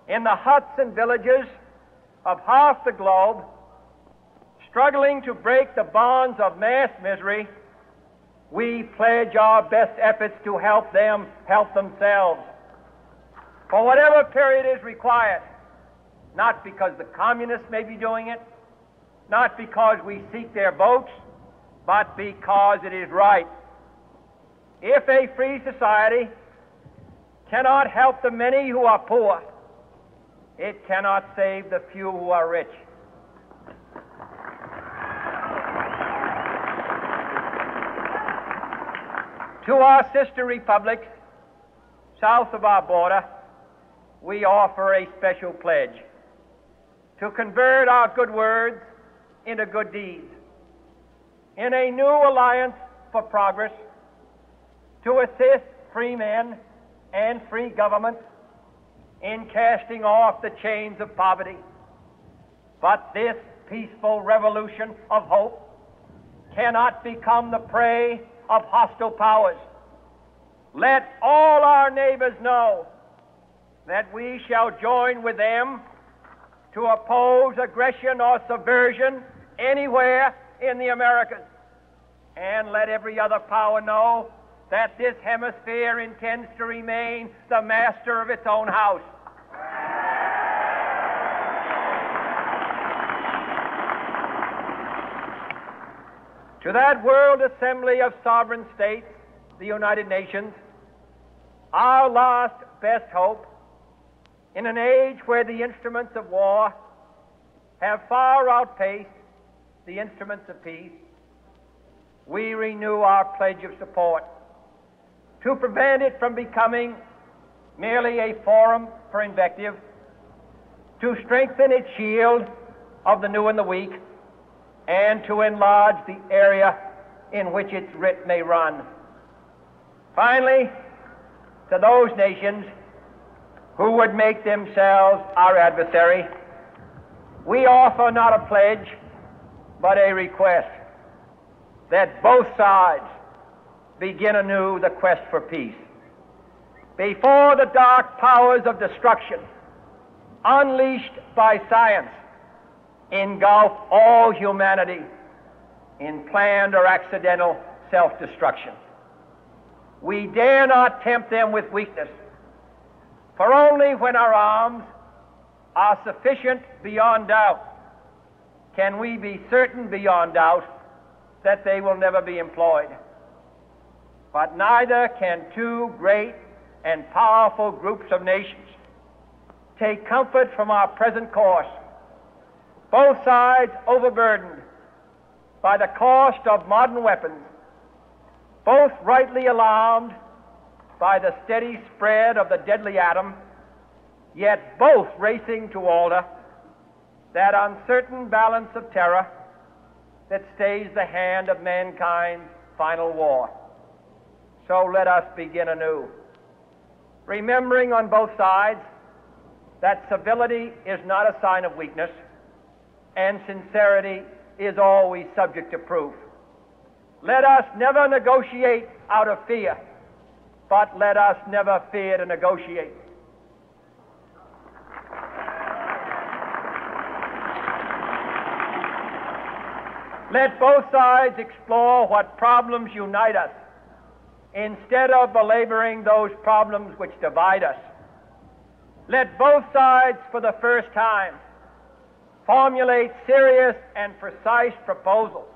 in the huts and villages of half the globe struggling to break the bonds of mass misery, we pledge our best efforts to help them help themselves for whatever period is required, not because the communists may be doing it, not because we seek their votes, but because it is right. If a free society cannot help the many who are poor, it cannot save the few who are rich. To our sister republics south of our border, we offer a special pledge to convert our good words into good deeds, in a new alliance for progress, to assist free men and free governments in casting off the chains of poverty. But this peaceful revolution of hope cannot become the prey of hostile powers. Let all our neighbors know that we shall join with them to oppose aggression or subversion anywhere in the Americas. And let every other power know that this hemisphere intends to remain the master of its own house. To that World Assembly of Sovereign States, the United Nations, our last best hope, in an age where the instruments of war have far outpaced the instruments of peace, we renew our pledge of support to prevent it from becoming merely a forum for invective, to strengthen its shield of the new and the weak, and to enlarge the area in which its writ may run. Finally, to those nations who would make themselves our adversary, we offer not a pledge, but a request that both sides begin anew the quest for peace. Before the dark powers of destruction, unleashed by science, engulf all humanity in planned or accidental self-destruction, we dare not tempt them with weakness, for only when our arms are sufficient beyond doubt can we be certain beyond doubt that they will never be employed. But neither can two great and powerful groups of nations take comfort from our present course, both sides overburdened by the cost of modern weapons, both rightly alarmed by the steady spread of the deadly atom, yet both racing to alter that uncertain balance of terror that stays the hand of mankind's final war. So let us begin anew, remembering on both sides that civility is not a sign of weakness, and sincerity is always subject to proof. Let us never negotiate out of fear, but let us never fear to negotiate. Let both sides explore what problems unite us, instead of belaboring those problems which divide us. Let both sides, for the first time, formulate serious and precise proposals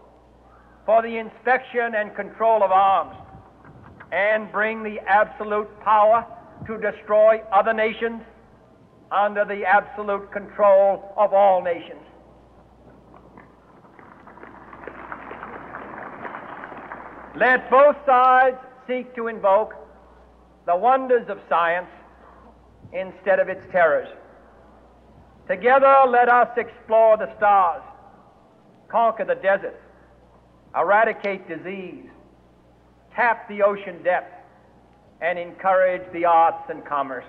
for the inspection and control of arms, and bring the absolute power to destroy other nations under the absolute control of all nations. Let both sides seek to invoke the wonders of science instead of its terrors. Together, let us explore the stars, conquer the deserts, eradicate disease, tap the ocean depth, and encourage the arts and commerce.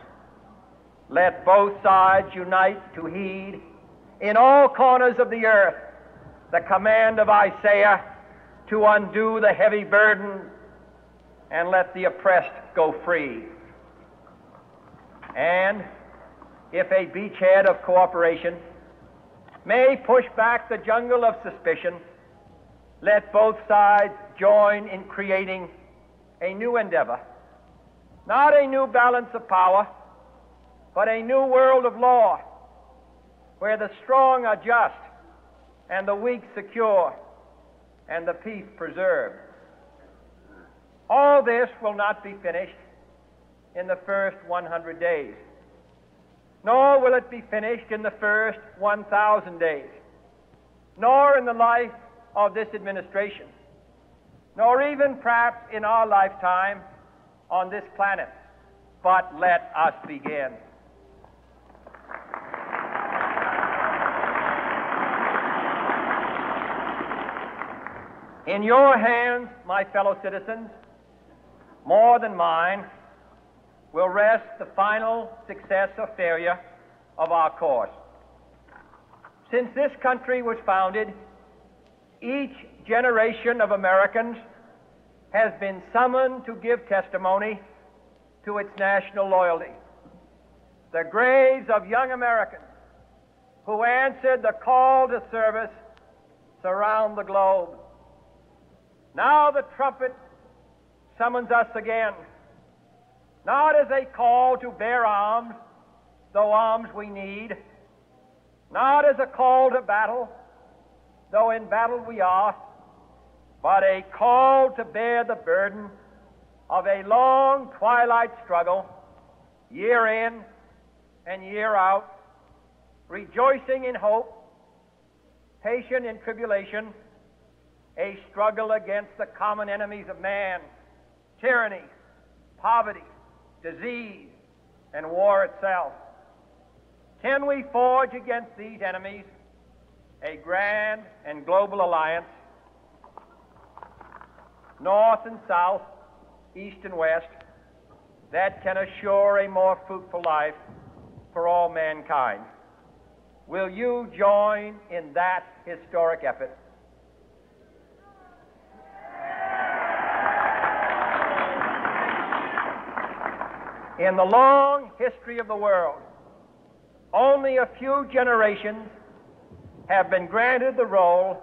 Let both sides unite to heed in all corners of the earth the command of Isaiah to undo the heavy burden and let the oppressed go free. And if a beachhead of cooperation may push back the jungle of suspicion, let both sides join in creating a new endeavor, not a new balance of power, but a new world of law, where the strong are just and the weak secure and the peace preserved. All this will not be finished in the first 100 days, nor will it be finished in the first 1,000 days, nor in the life of this administration, nor even perhaps in our lifetime on this planet. But let us begin. In your hands, my fellow citizens, more than mine, will rest the final success or failure of our course. Since this country was founded, each generation of Americans has been summoned to give testimony to its national loyalty. The graves of young Americans who answered the call to service surround the globe. Now the trumpet summons us again, not as a call to bear arms, though arms we need, not as a call to battle, though in battle we are, but a call to bear the burden of a long twilight struggle, year in and year out, rejoicing in hope, patient in tribulation, a struggle against the common enemies of man, tyranny, poverty, disease, and war itself. Can we forge against these enemies a grand and global alliance, north and south, east and west, that can assure a more fruitful life for all mankind? Will you join in that historic effort? In the long history of the world, only a few generations have been granted the role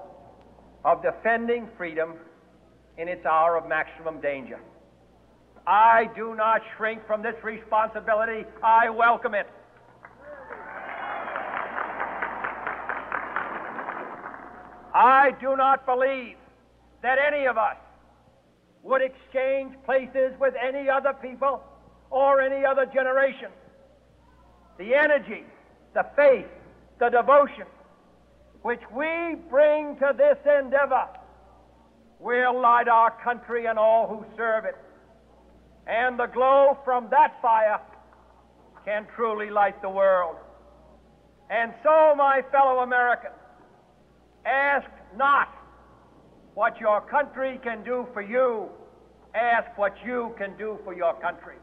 of defending freedom in its hour of maximum danger. I do not shrink from this responsibility. I welcome it. I do not believe that any of us would exchange places with any other people or any other generation. The energy, the faith, the devotion which we bring to this endeavor will light our country and all who serve it. And the glow from that fire can truly light the world. And so, my fellow Americans, ask not what your country can do for you, ask what you can do for your country.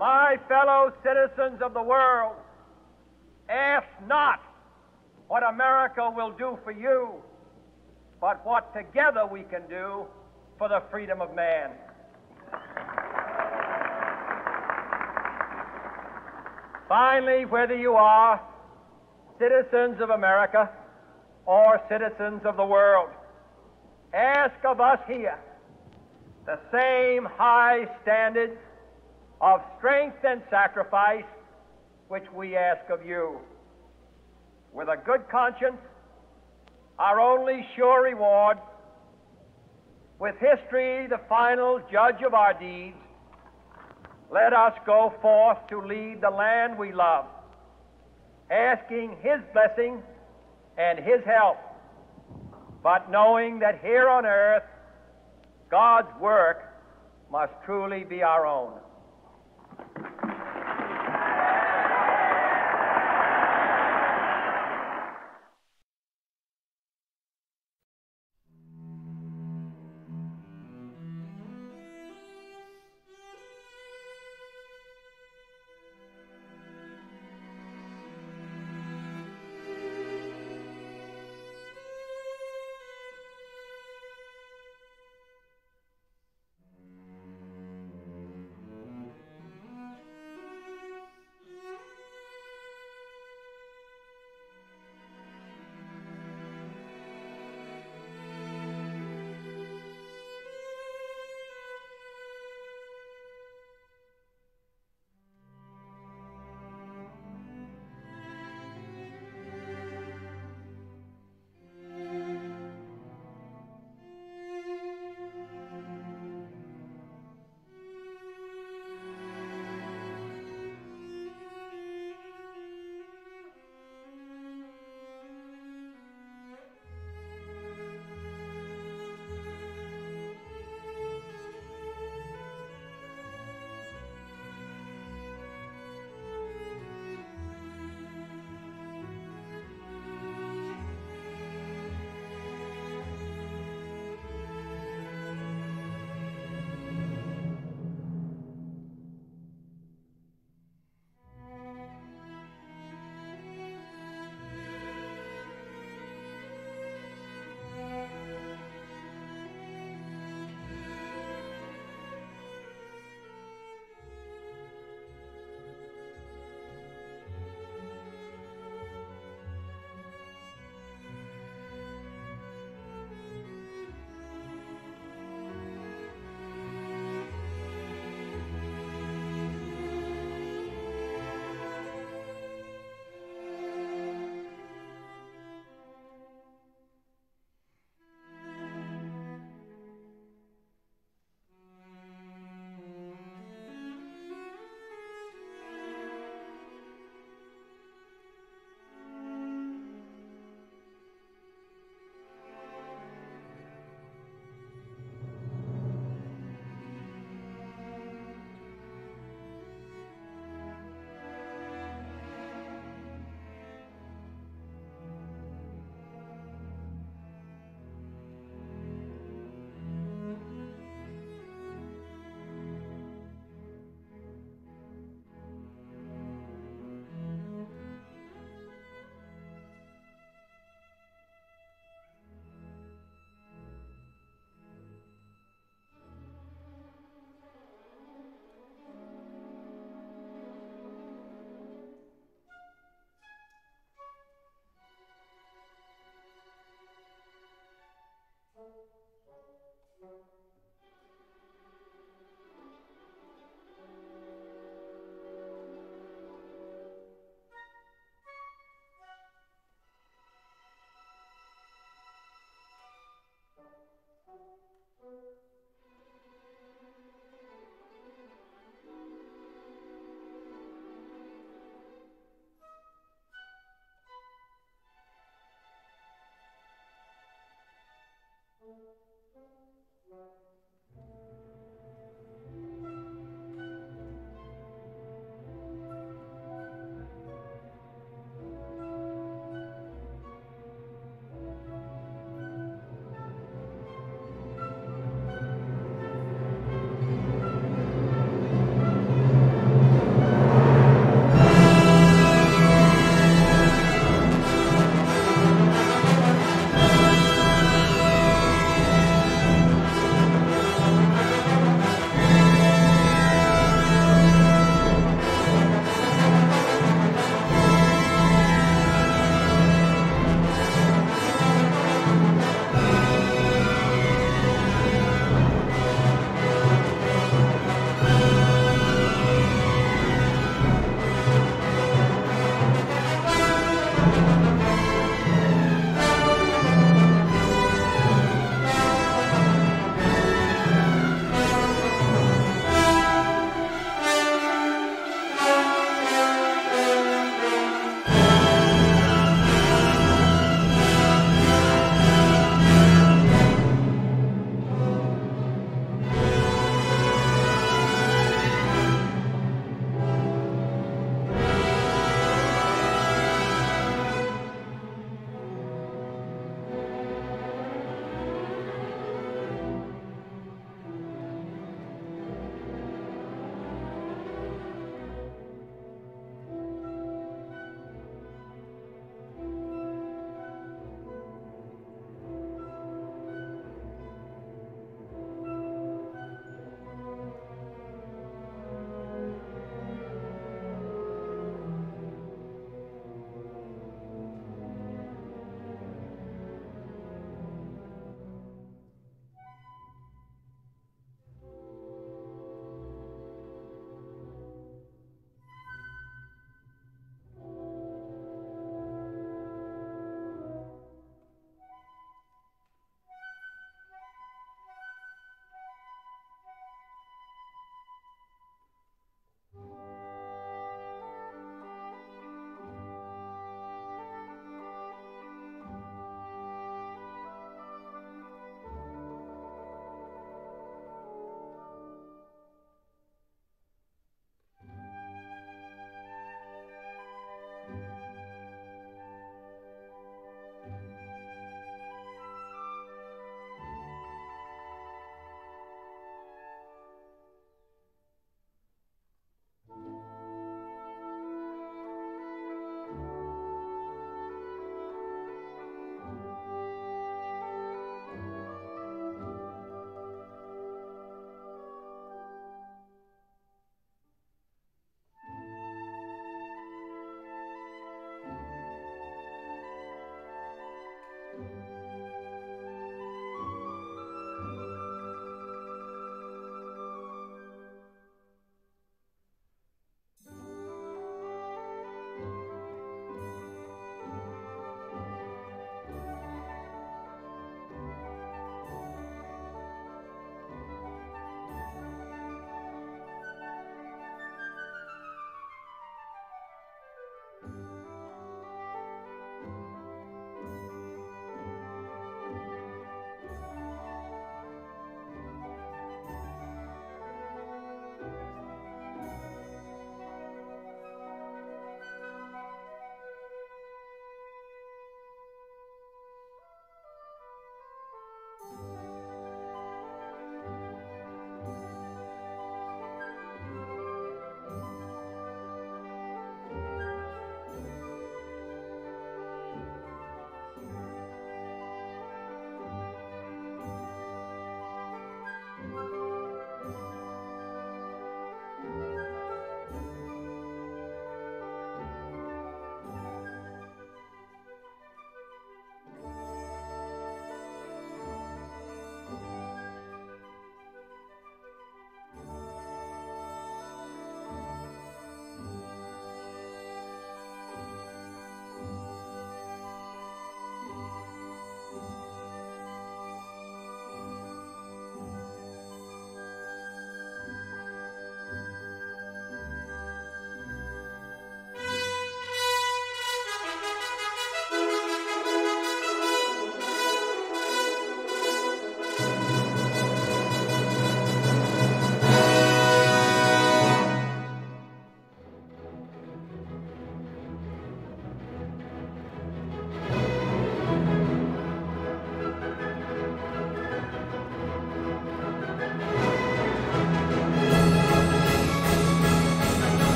My fellow citizens of the world, ask not what America will do for you, but what together we can do for the freedom of man. Finally, whether you are citizens of America or citizens of the world, ask of us here the same high standards of strength and sacrifice which we ask of you. With a good conscience, our only sure reward, with history the final judge of our deeds, let us go forth to lead the land we love, asking His blessing and His help, but knowing that here on earth, God's work must truly be our own. you.